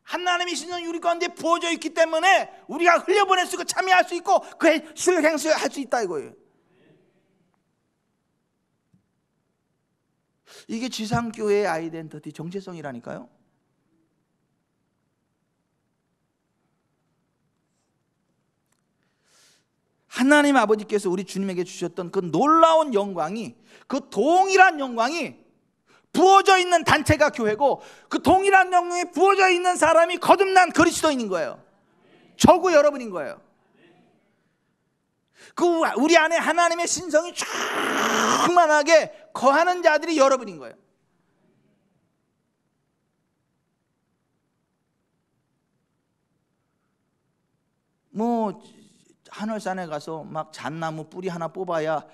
하나님의 신성이 우리 가운데 부어져 있기 때문에 우리가 흘려보낼 수 있고 참여할 수 있고 그의 실행수를 할 수 있다 이거예요. 이게 지상교회의 아이덴티티, 정체성이라니까요. 하나님 아버지께서 우리 주님에게 주셨던 그 놀라운 영광이, 그 동일한 영광이 부어져 있는 단체가 교회고, 그 동일한 영광이 부어져 있는 사람이 거듭난 그리스도인인 거예요. 저고 여러분인 거예요. 그 우리 안에 하나님의 신성이 충만하게 거하는 자들이 여러분인 거예요. 뭐 하늘산에 가서 막 잣나무 뿌리 하나 뽑아야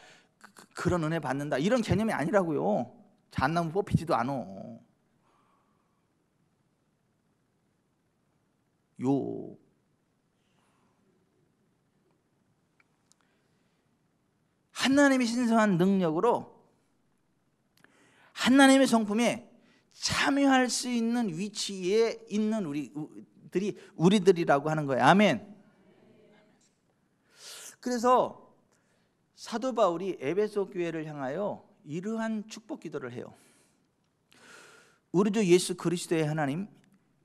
그런 은혜 받는다, 이런 개념이 아니라고요. 잣나무 뽑히지도 않아. 하나님의 신성한 능력으로 하나님의 성품에 참여할 수 있는 위치에 있는 우리들이라고 하는 거예요. 아멘. 그래서 사도 바울이 에베소 교회를 향하여 이러한 축복 기도를 해요. 우리 주 예수 그리스도의 하나님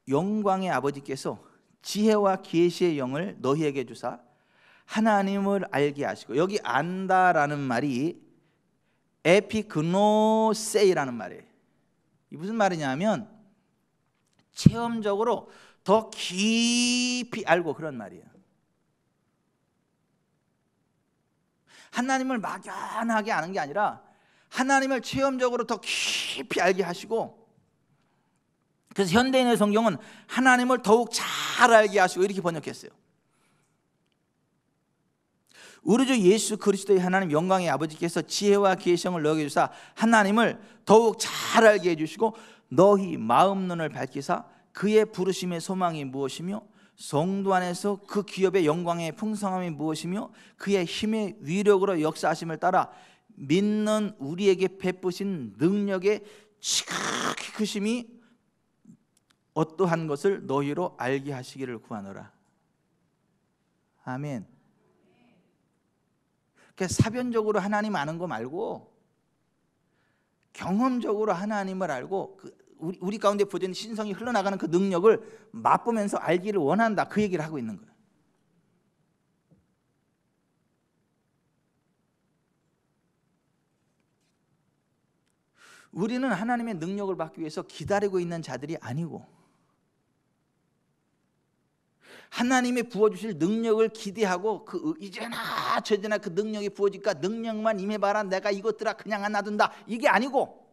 영광의 아버지께서 지혜와 계시의 영을 너희에게 주사 하나님을 알게 하시고, 여기 안다라는 말이 에피그노세이라는 말이에요. 이 무슨 말이냐면 체험적으로 더 깊이 알고, 그런 말이에요. 하나님을 막연하게 아는 게 아니라 하나님을 체험적으로 더 깊이 알게 하시고, 그래서 현대인의 성경은 하나님을 더욱 잘 알게 하시고 이렇게 번역했어요. 우리 주 예수 그리스도의 하나님 영광의 아버지께서 지혜와 계시를 너희에게 주사 하나님을 더욱 잘 알게 해주시고, 너희 마음 눈을 밝히사 그의 부르심의 소망이 무엇이며 성도 안에서 그 기업의 영광의 풍성함이 무엇이며 그의 힘의 위력으로 역사하심을 따라 믿는 우리에게 베푸신 능력의 지극히 크심이 어떠한 것을 너희로 알게 하시기를 구하노라. 아멘. 그러니까 사변적으로 하나님 아는 거 말고 경험적으로 하나님을 알고 우리 가운데 부어진 신성이 흘러나가는 그 능력을 맛보면서 알기를 원한다, 그 얘기를 하고 있는 거예요. 우리는 하나님의 능력을 받기 위해서 기다리고 있는 자들이 아니고, 하나님의 부어주실 능력을 기대하고 이제나 저제나 그 능력이 부어질까, 능력만 임해봐라, 내가 이것들아 그냥 안 놔둔다, 이게 아니고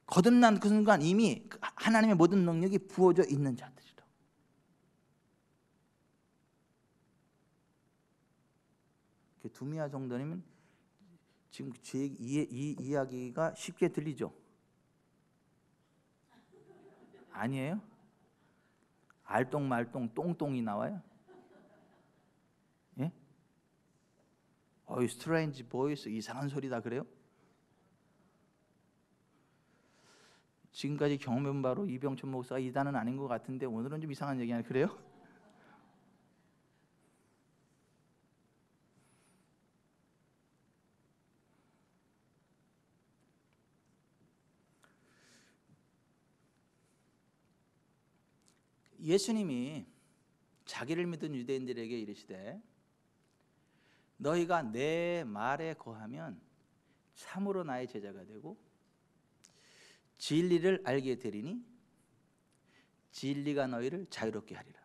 거듭난 그 순간 이미 하나님의 모든 능력이 부어져 있는 자들이라. 두미아 정도면 지금 이 이야기가 쉽게 들리죠? 아니에요? 알똥말똥 똥똥이 나와요? 예? 스트레인지 보이스, 이상한 소리다 그래요? 지금까지 경험해본 바로 이병천 목사가 이단은 아닌 것 같은데 오늘은 좀 이상한 얘기 아니에요? 그래요? 예수님이 자기를 믿은 유대인들에게 이르시되 너희가 내 말에 거하면 참으로 나의 제자가 되고 진리를 알게 되리니 진리가 너희를 자유롭게 하리라.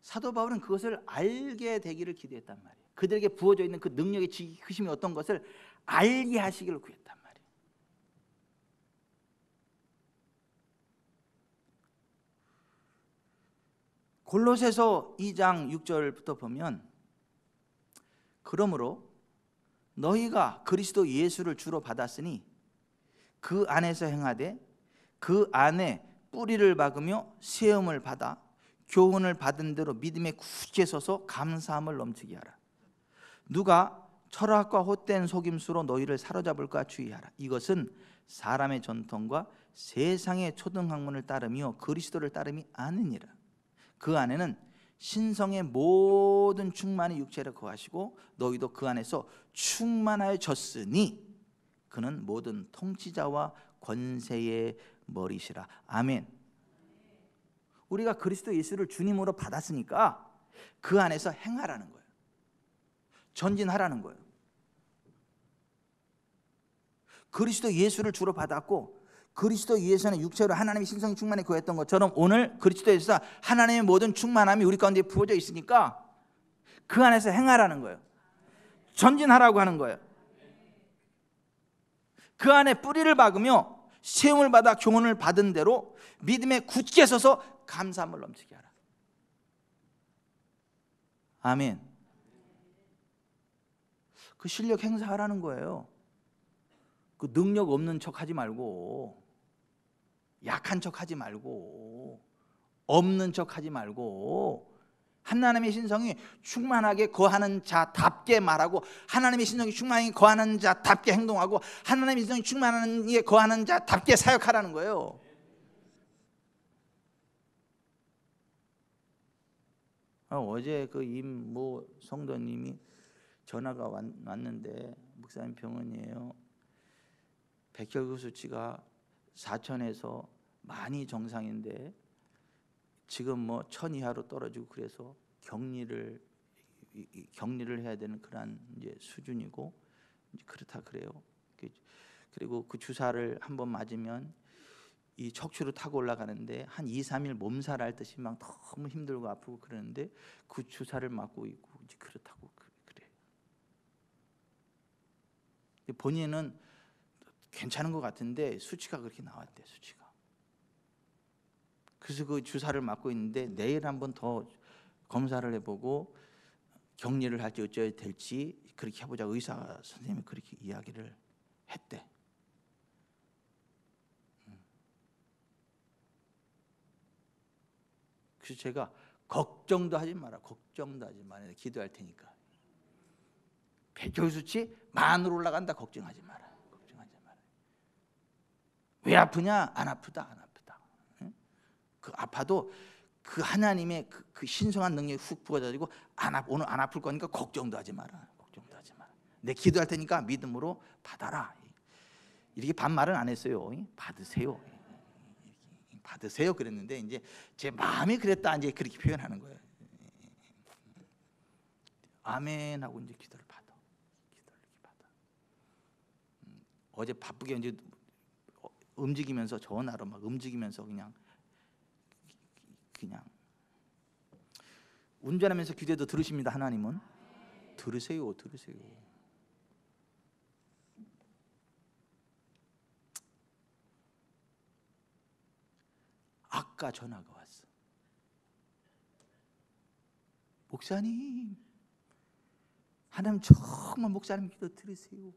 사도 바울은 그것을 알게 되기를 기도했단 말이에요. 그들에게 부어져 있는 그 능력의 지극히심이 어떤 것을 알게 하시기를 구했단 말이에요. 골로새서 2장 6절부터 보면, 그러므로 너희가 그리스도 예수를 주로 받았으니 그 안에서 행하되 그 안에 뿌리를 박으며 세움을 받아 교훈을 받은 대로 믿음에 굳게 서서 감사함을 넘치게 하라. 누가 철학과 헛된 속임수로 너희를 사로잡을까 주의하라. 이것은 사람의 전통과 세상의 초등학문을 따르며 그리스도를 따름이 아니니라. 그 안에는 신성의 모든 충만이 육체를 거하시고 너희도 그 안에서 충만하여졌으니 그는 모든 통치자와 권세의 머리시라. 아멘. 우리가 그리스도 예수를 주님으로 받았으니까 그 안에서 행하라는 거예요. 전진하라는 거예요. 그리스도 예수를 주로 받았고 그리스도 예수는 육체로 하나님의 신성이 충만히 거했던 것처럼 오늘 그리스도에서 하나님의 모든 충만함이 우리 가운데 부어져 있으니까 그 안에서 행하라는 거예요. 전진하라고 하는 거예요. 그 안에 뿌리를 박으며 세움을 받아 교훈을 받은 대로 믿음에 굳게 서서 감사함을 넘치게 하라. 아멘. 그 실력 행사하라는 거예요. 그 능력 없는 척 하지 말고, 약한 척 하지 말고, 없는 척 하지 말고, 하나님의 신성이 충만하게 거하는 자답게 말하고, 하나님의 신성이 충만하게 거하는 자답게 행동하고, 하나님의 신성이 충만하게 거하는 자답게 사역하라는 거예요. 어제 그 임모 성도님이 전화가 왔는데, 목사님 병원이에요. 백혈구 수치가 4,000에서 많이 정상인데 지금 뭐 1,000 이하로 떨어지고 그래서 격리를 해야 되는 그런 이제 수준이고 이제 그렇다 그래요. 그리고 그 주사를 한번 맞으면 이 척추를 타고 올라가는데 한 2, 3일 몸살 앓듯이 막 너무 힘들고 아프고 그러는데 그 주사를 맞고 있고 이제 그렇다고 그래요. 본인은 괜찮은 것 같은데 수치가 그렇게 나왔대. 수치가. 그래서 그 주사를 맞고 있는데 내일 한번 더 검사를 해보고 격리를 할지 어쩌야 될지 그렇게 해보자. 의사 선생님이 그렇게 이야기를 했대. 그래서 제가 걱정도 하지 마라. 걱정도 하지 마라. 기도할 테니까. 백혈 수치 만으로 올라간다. 걱정하지 마라. 왜 아프냐? 안 아프다. 안 아프다. 그 아파도 그 하나님의 그 신성한 능력이 훅 부어져가지고 오늘 안 아플 거니까 걱정도 하지 마라. 걱정도 하지 마라. 내 기도할 테니까 믿음으로 받아라. 이렇게 반말은 안 했어요. 받으세요. 받으세요 그랬는데 이제 제 마음이 그랬다 이제 그렇게 표현하는 거예요. 아멘 하고 이제 기도를 받아. 어제 바쁘게 이제 움직이면서 전화로 막 움직이면서 그냥 운전하면서 기도해도 들으십니다. 하나님은 들으세요. 아까 전화가 왔어. 목사님, 하나님 정말 목사님 기도 들으세요.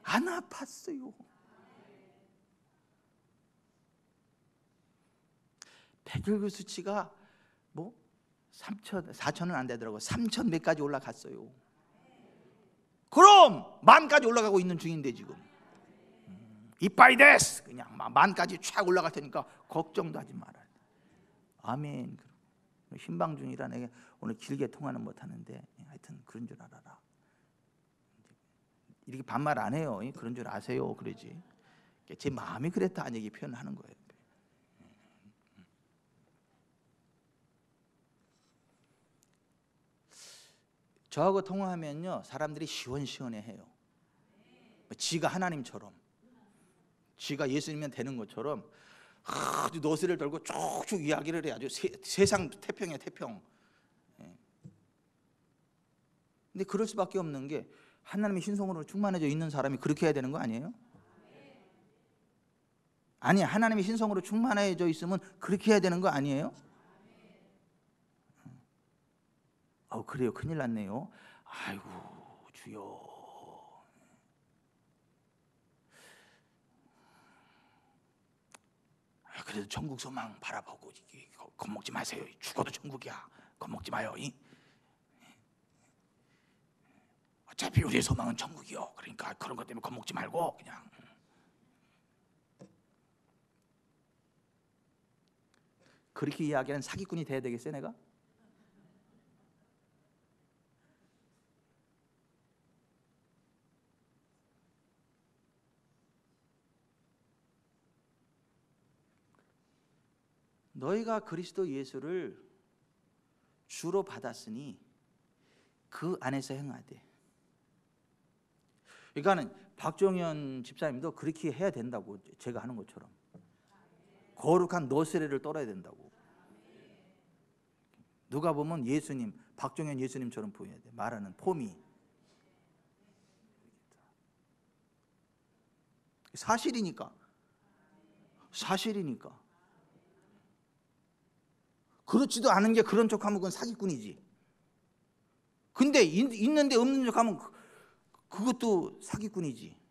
안 아팠어요. 백혈구 수치가 뭐 3,000, 4,000은 안 되더라고. 3,000 몇까지 올라갔어요. 그럼 만까지 올라가고 있는 중인데 지금 이빠이 데스 그냥 만까지 쫙 올라갈 테니까 걱정도 하지 마라. 아멘. 신방 중이라 내가 오늘 길게 통화는 못하는데 하여튼 그런 줄 알아라. 이렇게 반말 안 해요. 그런 줄 아세요. 그러지. 제 마음이 그랬다 얘기 표현하는 거예요. 저하고 통화하면요 사람들이 시원시원해해요. 지가 하나님처럼, 지가 예수님이면 되는 것처럼 아주 노새를 들고 쭉쭉 이야기를 해야죠. 세상 태평이야 태평. 근데 그럴 수밖에 없는 게 하나님의 신성으로 충만해져 있는 사람이 그렇게 해야 되는 거 아니에요? 아니, 하나님의 신성으로 충만해져 있으면 그렇게 해야 되는 거 아니에요? 그래요. 큰일 났네요. 아이고 주여. 그래도 천국 소망 바라보고 겁먹지 마세요. 죽어도 천국이야. 겁먹지 마요. 어차피 우리의 소망은 천국이요. 그러니까 그런 것 때문에 겁먹지 말고 그냥. 그렇게 이야기하는 사기꾼이 돼야 되겠어요, 내가? 너희가 그리스도 예수를 주로 받았으니 그 안에서 행하되. 그러니까는 박종현 집사님도 그렇게 해야 된다고, 제가 하는 것처럼 거룩한 너스레를 떨어야 된다고. 누가 보면 예수님, 박종현 예수님처럼 보여야 돼. 말하는 폼이. 사실이니까. 그렇지도 않은 게 그런 척하면 그건 사기꾼이지. 근데 있는데 없는 척하면 그것도 사기꾼이지.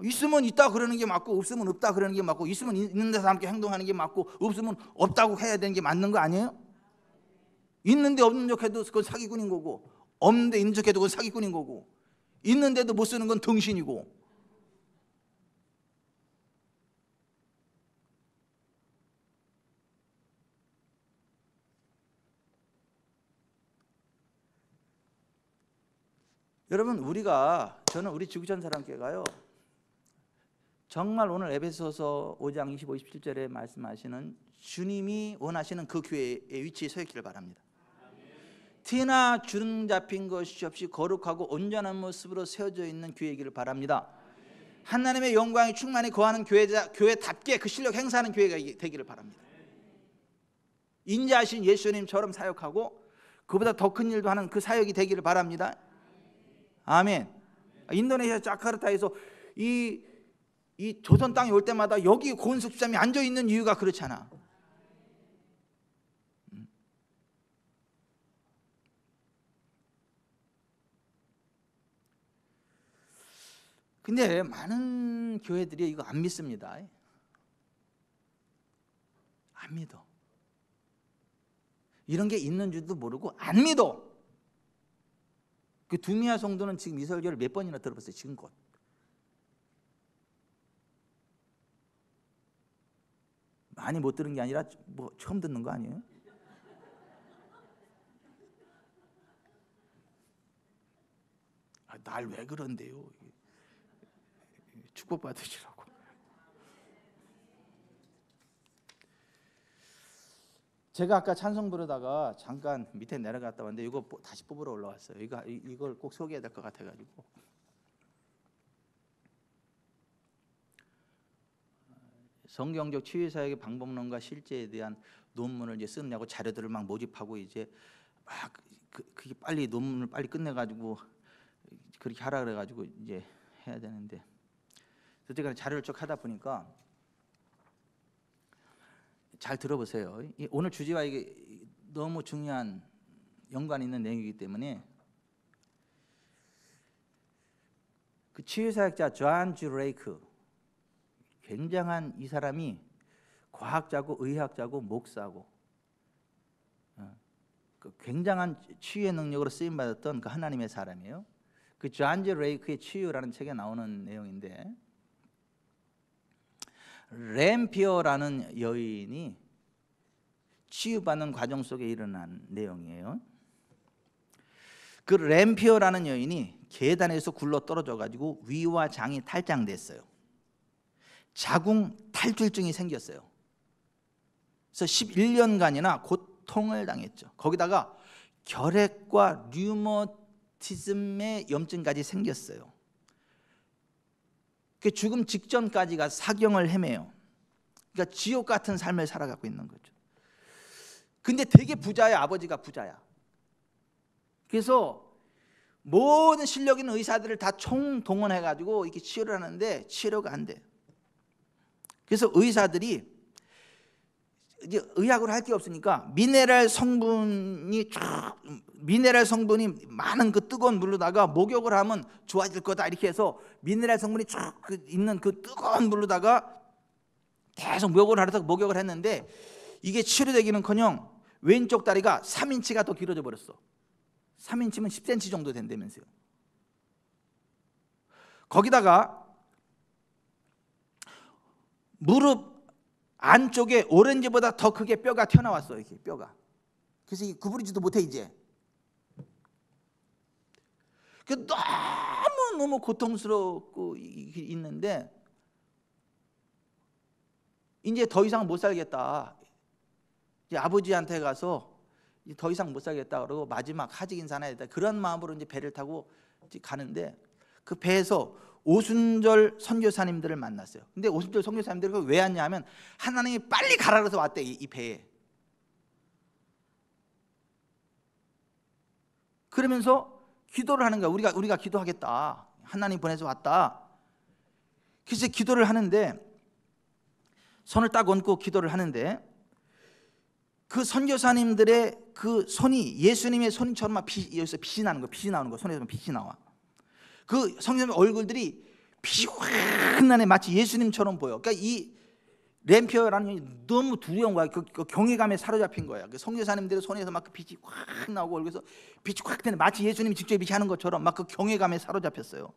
있으면 있다 그러는 게 맞고 없으면 없다 그러는 게 맞고, 있으면 있는 데서 함께 행동하는 게 맞고 없으면 없다고 해야 되는 게 맞는 거 아니에요? 있는데 없는 척해도 그건 사기꾼인 거고, 없는데 있는 척해도 그건 사기꾼인 거고, 있는데도 못 쓰는 건 등신이고. 여러분, 저는 우리 지구촌 사람께가요, 정말 오늘 에베소서 5장 25, 27절에 말씀하시는 주님이 원하시는 그 교회의 위치에 서 있기를 바랍니다. 티나 주름 잡힌 것이 없이 거룩하고 온전한 모습으로 세워져 있는 교회이기를 바랍니다. 하나님의 영광이 충만히 거하는 교회답게 그 실력 행사하는 교회가 되기를 바랍니다. 인자하신 예수님처럼 사역하고 그보다 더 큰 일도 하는 그 사역이 되기를 바랍니다. 아멘. 인도네시아 자카르타에서 이 조선 땅에 올 때마다 여기 고은숙 집사님이 앉아 있는 이유가 그렇잖아. 근데 많은 교회들이 이거 안 믿습니다. 안 믿어. 이런 게 있는 줄도 모르고 안 믿어. 그 두미아 성도는 지금 이 설교를 몇 번이나 들어봤어요, 지금껏. 많이 못 들은 게 아니라 뭐 처음 듣는 거 아니에요? 날 왜 그런데요? 축복 받으시라고. 제가 아까 찬송 부르다가 잠깐 밑에 내려갔다 왔는데 이거 다시 뽑으러 올라왔어요. 이걸 꼭 소개해야 될 것 같아가지고. 성경적 치유사역의 방법론과 실제에 대한 논문을 이제 쓰느냐고 자료들을 막 모집하고 이제 막 그게 빨리 논문을 빨리 끝내가지고 그렇게 하라 그래가지고 이제 해야 되는데, 그때까지 자료를 쭉 하다 보니까, 잘 들어보세요. 오늘 주제와 이게 너무 중요한 연관 있는 내용이기 때문에, 그 치유사역자 존 G. 레이크, 굉장한 이 사람이 과학자고 의학자고 목사고 그 굉장한 치유의 능력으로 쓰임 받았던 그 하나님의 사람이에요. 그 존 G. 레이크의 치유라는 책에 나오는 내용인데, 램피어라는 여인이 치유받는 과정 속에 일어난 내용이에요. 그 램피어라는 여인이 계단에서 굴러 떨어져 가지고 위와 장이 탈장됐어요. 자궁 탈출증이 생겼어요. 그래서 11년간이나 고통을 당했죠. 거기다가 결핵과 류머티즘의 염증까지 생겼어요. 죽음 직전까지가 사경을 헤매요. 그러니까 지옥 같은 삶을 살아가고 있는 거죠. 근데 되게 부자야. 아버지가 부자야. 그래서 모든 실력 있는 의사들을 다 총동원해가지고 이렇게 치료를 하는데 치료가 안 돼. 그래서 의사들이 이제 의학으로 할 게 없으니까 미네랄 성분이 많은 그 뜨거운 물로다가 목욕을 하면 좋아질 거다 이렇게 해서 미네랄 성분이 쭉 있는 그 뜨거운 물로다가 계속 목욕을 했는데, 이게 치료되기는커녕 왼쪽 다리가 3인치가 더 길어져 버렸어. 3인치면 10cm 정도 된다면서요. 거기다가 무릎 안쪽에 오렌지보다 더 크게 뼈가 튀어나왔어요. 이렇게 뼈가. 그래서 구부리지도 못해 이제. 너무 고통스럽고 있는데 이제 더 이상 못 살겠다. 이제 아버지한테 가서 더 이상 못 살겠다 그러고 마지막 하직 인사나 했다. 그런 마음으로 이제 배를 타고 가는데 그 배에서 오순절 선교사님들을 만났어요. 근데 오순절 선교사님들이 왜 왔냐면 하나님이 빨리 가라 그래서 왔대. 이 배에. 그러면서 기도를 하는 거야. 우리가 기도하겠다. 하나님 보내서 왔다. 그래서 기도를 하는데 손을 딱 얹고 기도를 하는데 그 선교사님들의 그 손이 예수님의 손처럼 막 여기서 빛이 나는 거, 빛이 나오는 거, 손에서 빛이 나와. 그 선교사님 얼굴들이 빛이 확 나네. 마치 예수님처럼 보여. 그러니까 이 램피어라는 게 너무 두려운 거야. 그 경외감에 사로잡힌 거야. 그 선교사님들의 손에서 막 그 빛이 확 나오고 얼굴에서 빛이 확 되네. 마치 예수님이 직접 빛이 하는 것처럼 막 그 경외감에 사로잡혔어요.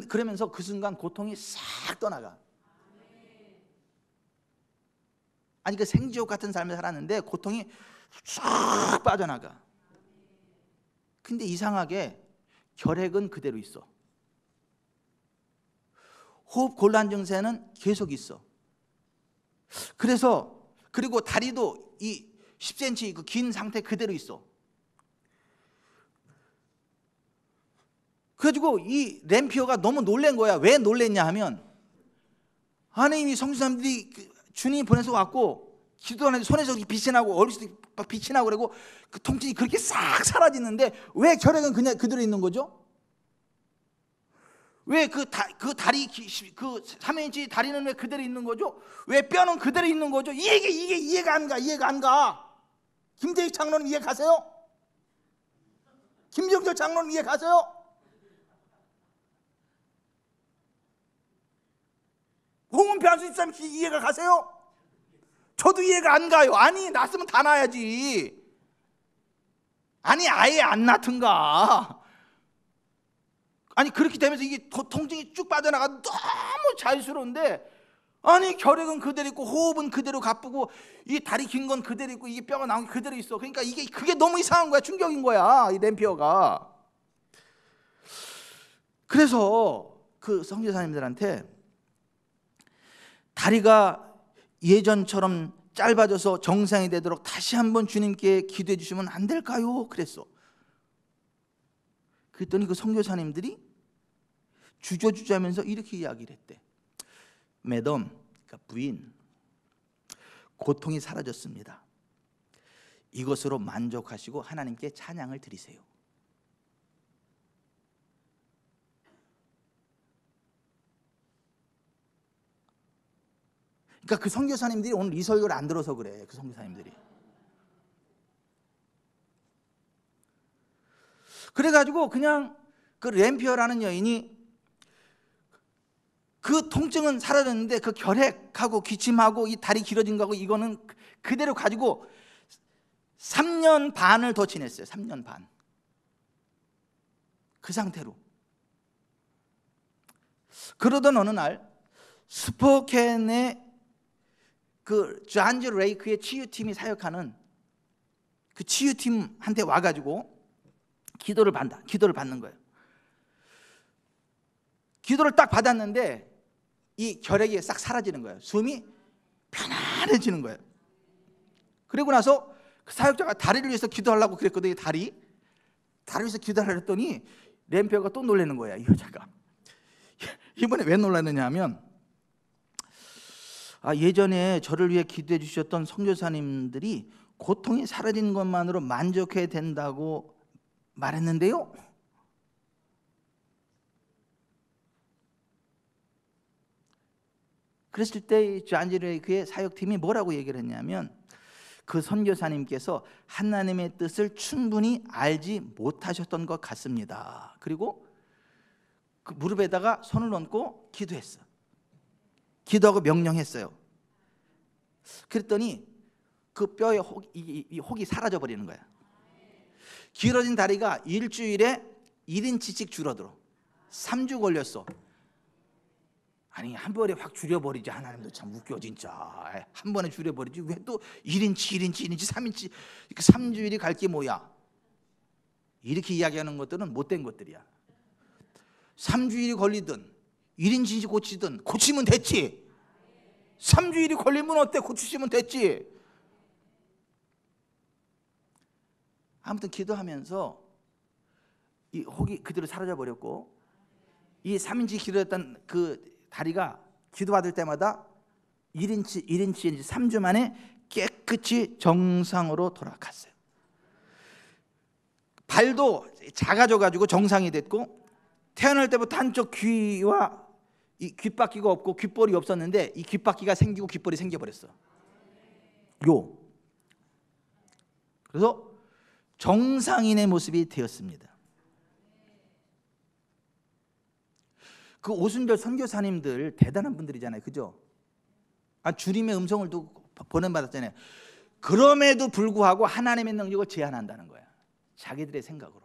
그러면서 그 순간 고통이 싹 떠나가. 아니 그 생지옥 같은 삶을 살았는데 고통이 싹 빠져나가. 근데 이상하게 결핵은 그대로 있어. 호흡 곤란 증세는 계속 있어. 그리고 다리도 이 10cm 그 긴 상태 그대로 있어. 그래가지고 이 램피어가 너무 놀란 거야. 왜 놀랬냐 하면 하나님이 성도사님들이 주님 보내서 왔고 기도하는데 손에서 빛이 나고 얼굴에서 빛이 나고 그리고 그 통증이 그렇게 싹 사라지는데 왜 결핵은 그냥 그대로 있는 거죠? 왜 그 다리 그 3인치 다리는 왜 그대로 있는 거죠? 왜 뼈는 그대로 있는 거죠? 이게 이해가 안 가. 김재익 장로님 이해 가세요? 김정철 장로님 이해 가세요? 홍은표 한수집사님 이해가 가세요? 저도 이해가 안 가요. 아니 났으면 다 나야지. 아니 아예 안 낳든가. 아니 그렇게 되면서 이게 통증이 쭉 빠져나가 너무 자유스러운데 아니 결핵은 그대로 있고 호흡은 그대로 가쁘고 이 다리 긴 건 그대로 있고 이게 뼈가 나온 게 그대로 있어. 그러니까 그게 너무 이상한 거야. 충격인 거야. 이 램피어가. 그래서 그 선교사님들한테 다리가 예전처럼 짧아져서 정상이 되도록 다시 한번 주님께 기도해 주시면 안 될까요? 그랬어. 그랬더니 그 선교사님들이 주저주저하면서 이렇게 이야기를 했대. 매덤, 그러니까 부인, 고통이 사라졌습니다. 이것으로 만족하시고 하나님께 찬양을 드리세요. 그러니까 그 선교사님들이 오늘 이 설교를 안 들어서 그래. 그 선교사님들이. 그래가지고 그냥 그 램피어라는 여인이 그 통증은 사라졌는데 그 결핵하고 기침하고 이 다리 길어진 거하고 이거는 그대로 가지고 3년 반을 더 지냈어요. 3년 반. 그 상태로. 그러던 어느 날 스포켄의 그 존즈 레이크의 치유팀이 사역하는 그 치유팀한테 와가지고 기도를 받는 거예요. 기도를 딱 받았는데 이 결핵이 싹 사라지는 거예요. 숨이 편안해지는 거예요. 그리고 나서 그 사역자가 다리를 위해서 기도하려고 그랬거든요. 다리를 위해서 기도하려고 했더니 램피어가 또 놀라는 거야. 이 여자가. 이번에 왜 놀랐느냐 하면 예전에 저를 위해 기도해 주셨던 선교사님들이 고통이 사라진 것만으로 만족해야 된다고 말했는데요. 그랬을 때 존즈 레이크의 사역팀이 뭐라고 얘기를 했냐면 그 선교사님께서 하나님의 뜻을 충분히 알지 못하셨던 것 같습니다. 그리고 그 무릎에다가 손을 얹고 기도했어. 기도하고 명령했어요. 그랬더니 그 뼈의 혹이 사라져 버리는 거야. 길어진 다리가 일주일에 1인치씩 줄어들어. 3주 걸렸어. 아니 한 번에 확 줄여버리지. 하나님도 참 웃겨 진짜. 한 번에 줄여버리지 왜 또 1인치 3인치 3주일이 갈 게 뭐야. 이렇게 이야기하는 것들은 못된 것들이야. 3주일이 걸리든 1인치 고치든 고치면 됐지. 3주일이 걸리면 어때? 고치시면 됐지. 아무튼 기도하면서 이 혹이 그대로 사라져 버렸고, 이 3인치 길어졌던 그 다리가 기도받을 때마다 1인치 3주 만에 깨끗이 정상으로 돌아갔어요. 발도 작아져가지고 정상이 됐고, 태어날 때부터 한쪽 귀와 이 귓바퀴가 없고 귓볼이 없었는데 이 귓바퀴가 생기고 귓볼이 생겨버렸어. 그래서 정상인의 모습이 되었습니다. 그 오순절 선교사님들 대단한 분들이잖아요, 그죠? 주님의 음성을 두고 보냄받았잖아요. 그럼에도 불구하고 하나님의 능력을 제한한다는 거야. 자기들의 생각으로,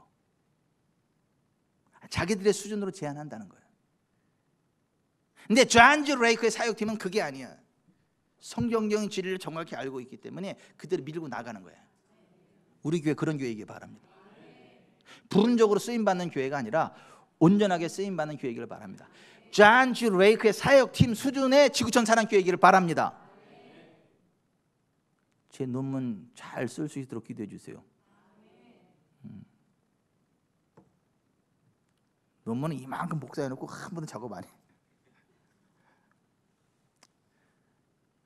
자기들의 수준으로 제한한다는 거야. 근데 존 레이크의 사역팀은 그게 아니야. 성경적인 진리를 정확히 알고 있기 때문에 그대로 밀고 나가는 거야. 우리 교회 그런 교회이기 바랍니다. 부분적으로 쓰임받는 교회가 아니라 온전하게 쓰임받는 교회이기를 바랍니다. 존 레이크의 사역팀 수준의 지구촌 사랑교회이기를 바랍니다. 제 논문 잘 쓸 수 있도록 기도해 주세요. 논문은 이만큼 복사해놓고 한 번도 작업 안 해.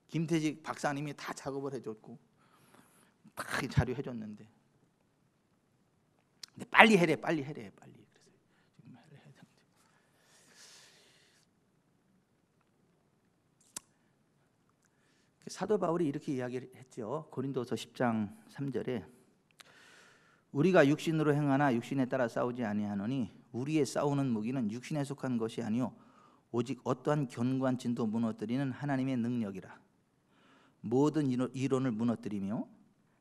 김태직 박사님이 다 작업을 해줬고 다 자료 해줬는데, 근데 빨리 해래. 그래서 지금 해야 되는데. 사도 바울이 이렇게 이야기를 했죠. 고린도서 10장 3절에 우리가 육신으로 행하나 육신에 따라 싸우지 아니하노니 우리의 싸우는 무기는 육신에 속한 것이 아니요 오직 어떠한 견고한 진도 무너뜨리는 하나님의 능력이라. 모든 이론을 무너뜨리며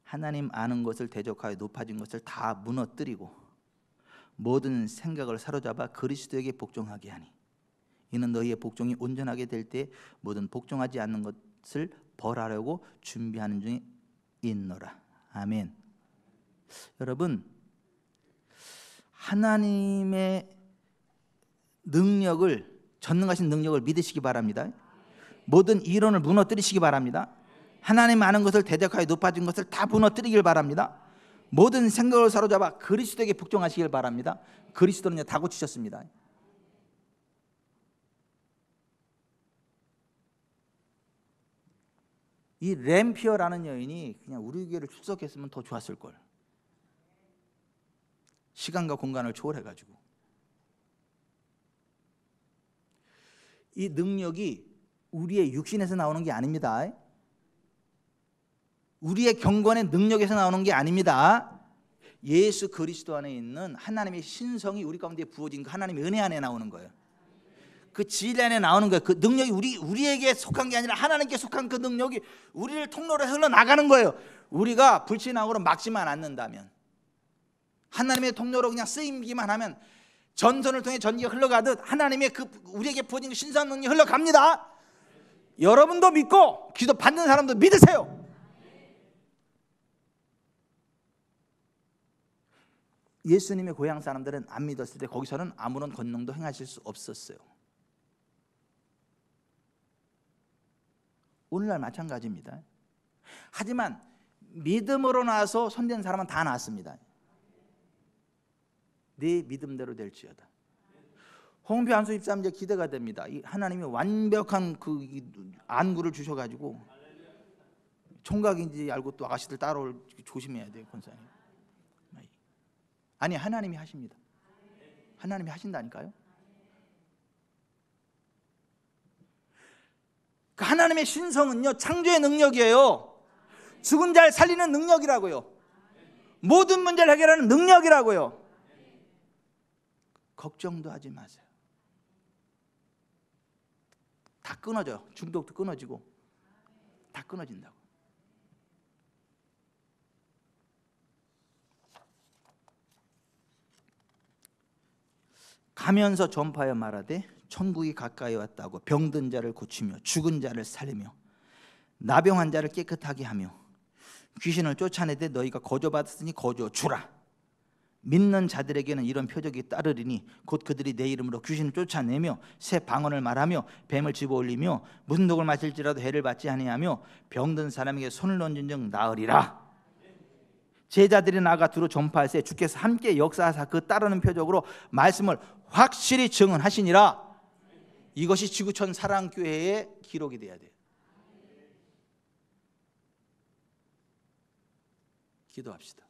하나님 아는 것을 대적하여 높아진 것을 다 무너뜨리고 모든 생각을 사로잡아 그리스도에게 복종하게 하니 이는 너희의 복종이 온전하게 될 때 모든 복종하지 않는 것을 벌하려고 준비하는 중에 있노라. 아멘. 여러분, 하나님의 능력을, 전능하신 능력을 믿으시기 바랍니다. 모든 이론을 무너뜨리시기 바랍니다. 하나님 아는 것을 대적하여 높아진 것을 다 무너뜨리길 바랍니다. 모든 생각을 사로잡아 그리스도에게 복종하시길 바랍니다. 그리스도는요 다 고치셨습니다. 이 램피어라는 여인이 그냥 우리 교회를 출석했으면 더 좋았을 걸. 시간과 공간을 초월해가지고 이 능력이 우리의 육신에서 나오는 게 아닙니다. 우리의 경건의 능력에서 나오는 게 아닙니다. 예수 그리스도 안에 있는 하나님의 신성이 우리 가운데 부어진 그 하나님의 은혜 안에 나오는 거예요. 그 진리 안에 나오는 거예요. 그 능력이 우리에게 속한 게 아니라 하나님께 속한 그 능력이 우리를 통로로 흘러나가는 거예요. 우리가 불신앙으로 막지만 않는다면, 하나님의 통로로 그냥 쓰임기만 하면 전선을 통해 전기가 흘러가듯 하나님의 그 우리에게 부어진 그 신성 능력이 흘러갑니다. 여러분도 믿고 기도 받는 사람도 믿으세요. 예수님의 고향 사람들은 안 믿었을 때 거기서는 아무런 권능도 행하실 수 없었어요. 오늘날 마찬가지입니다. 하지만 믿음으로 나와서 손댄 사람은 다 나왔습니다. 네 믿음대로 될지어다. 홍표 안수 13절 기대가 됩니다. 하나님이 완벽한 그 안구를 주셔가지고 총각인지 알고 또 아가씨들 따라올 조심해야 돼요, 권사님. 아니, 하나님이 하십니다. 하나님이 하신다니까요. 그 하나님의 신성은요 창조의 능력이에요. 죽은 자를 살리는 능력이라고요. 모든 문제를 해결하는 능력이라고요. 걱정도 하지 마세요. 다 끊어져요. 중독도 끊어지고 다 끊어진다고. 가면서 전파하여 말하되 천국이 가까이 왔다고 병든 자를 고치며 죽은 자를 살리며 나병한 자를 깨끗하게 하며 귀신을 쫓아내되 너희가 거저받았으니 거저 주라. 믿는 자들에게는 이런 표적이 따르리니 곧 그들이 내 이름으로 귀신을 쫓아내며 새 방언을 말하며 뱀을 집어올리며 무슨 독을 마실지라도 해를 받지 아니하며 병든 사람에게 손을 얹은 즉 나으리라. 제자들이 나가 두루 전파할세 주께서 함께 역사하사 그 따르는 표적으로 말씀을 확실히 증언하시니라. 이것이 지구촌 사랑교회의 기록이 돼야 돼요. 기도합시다.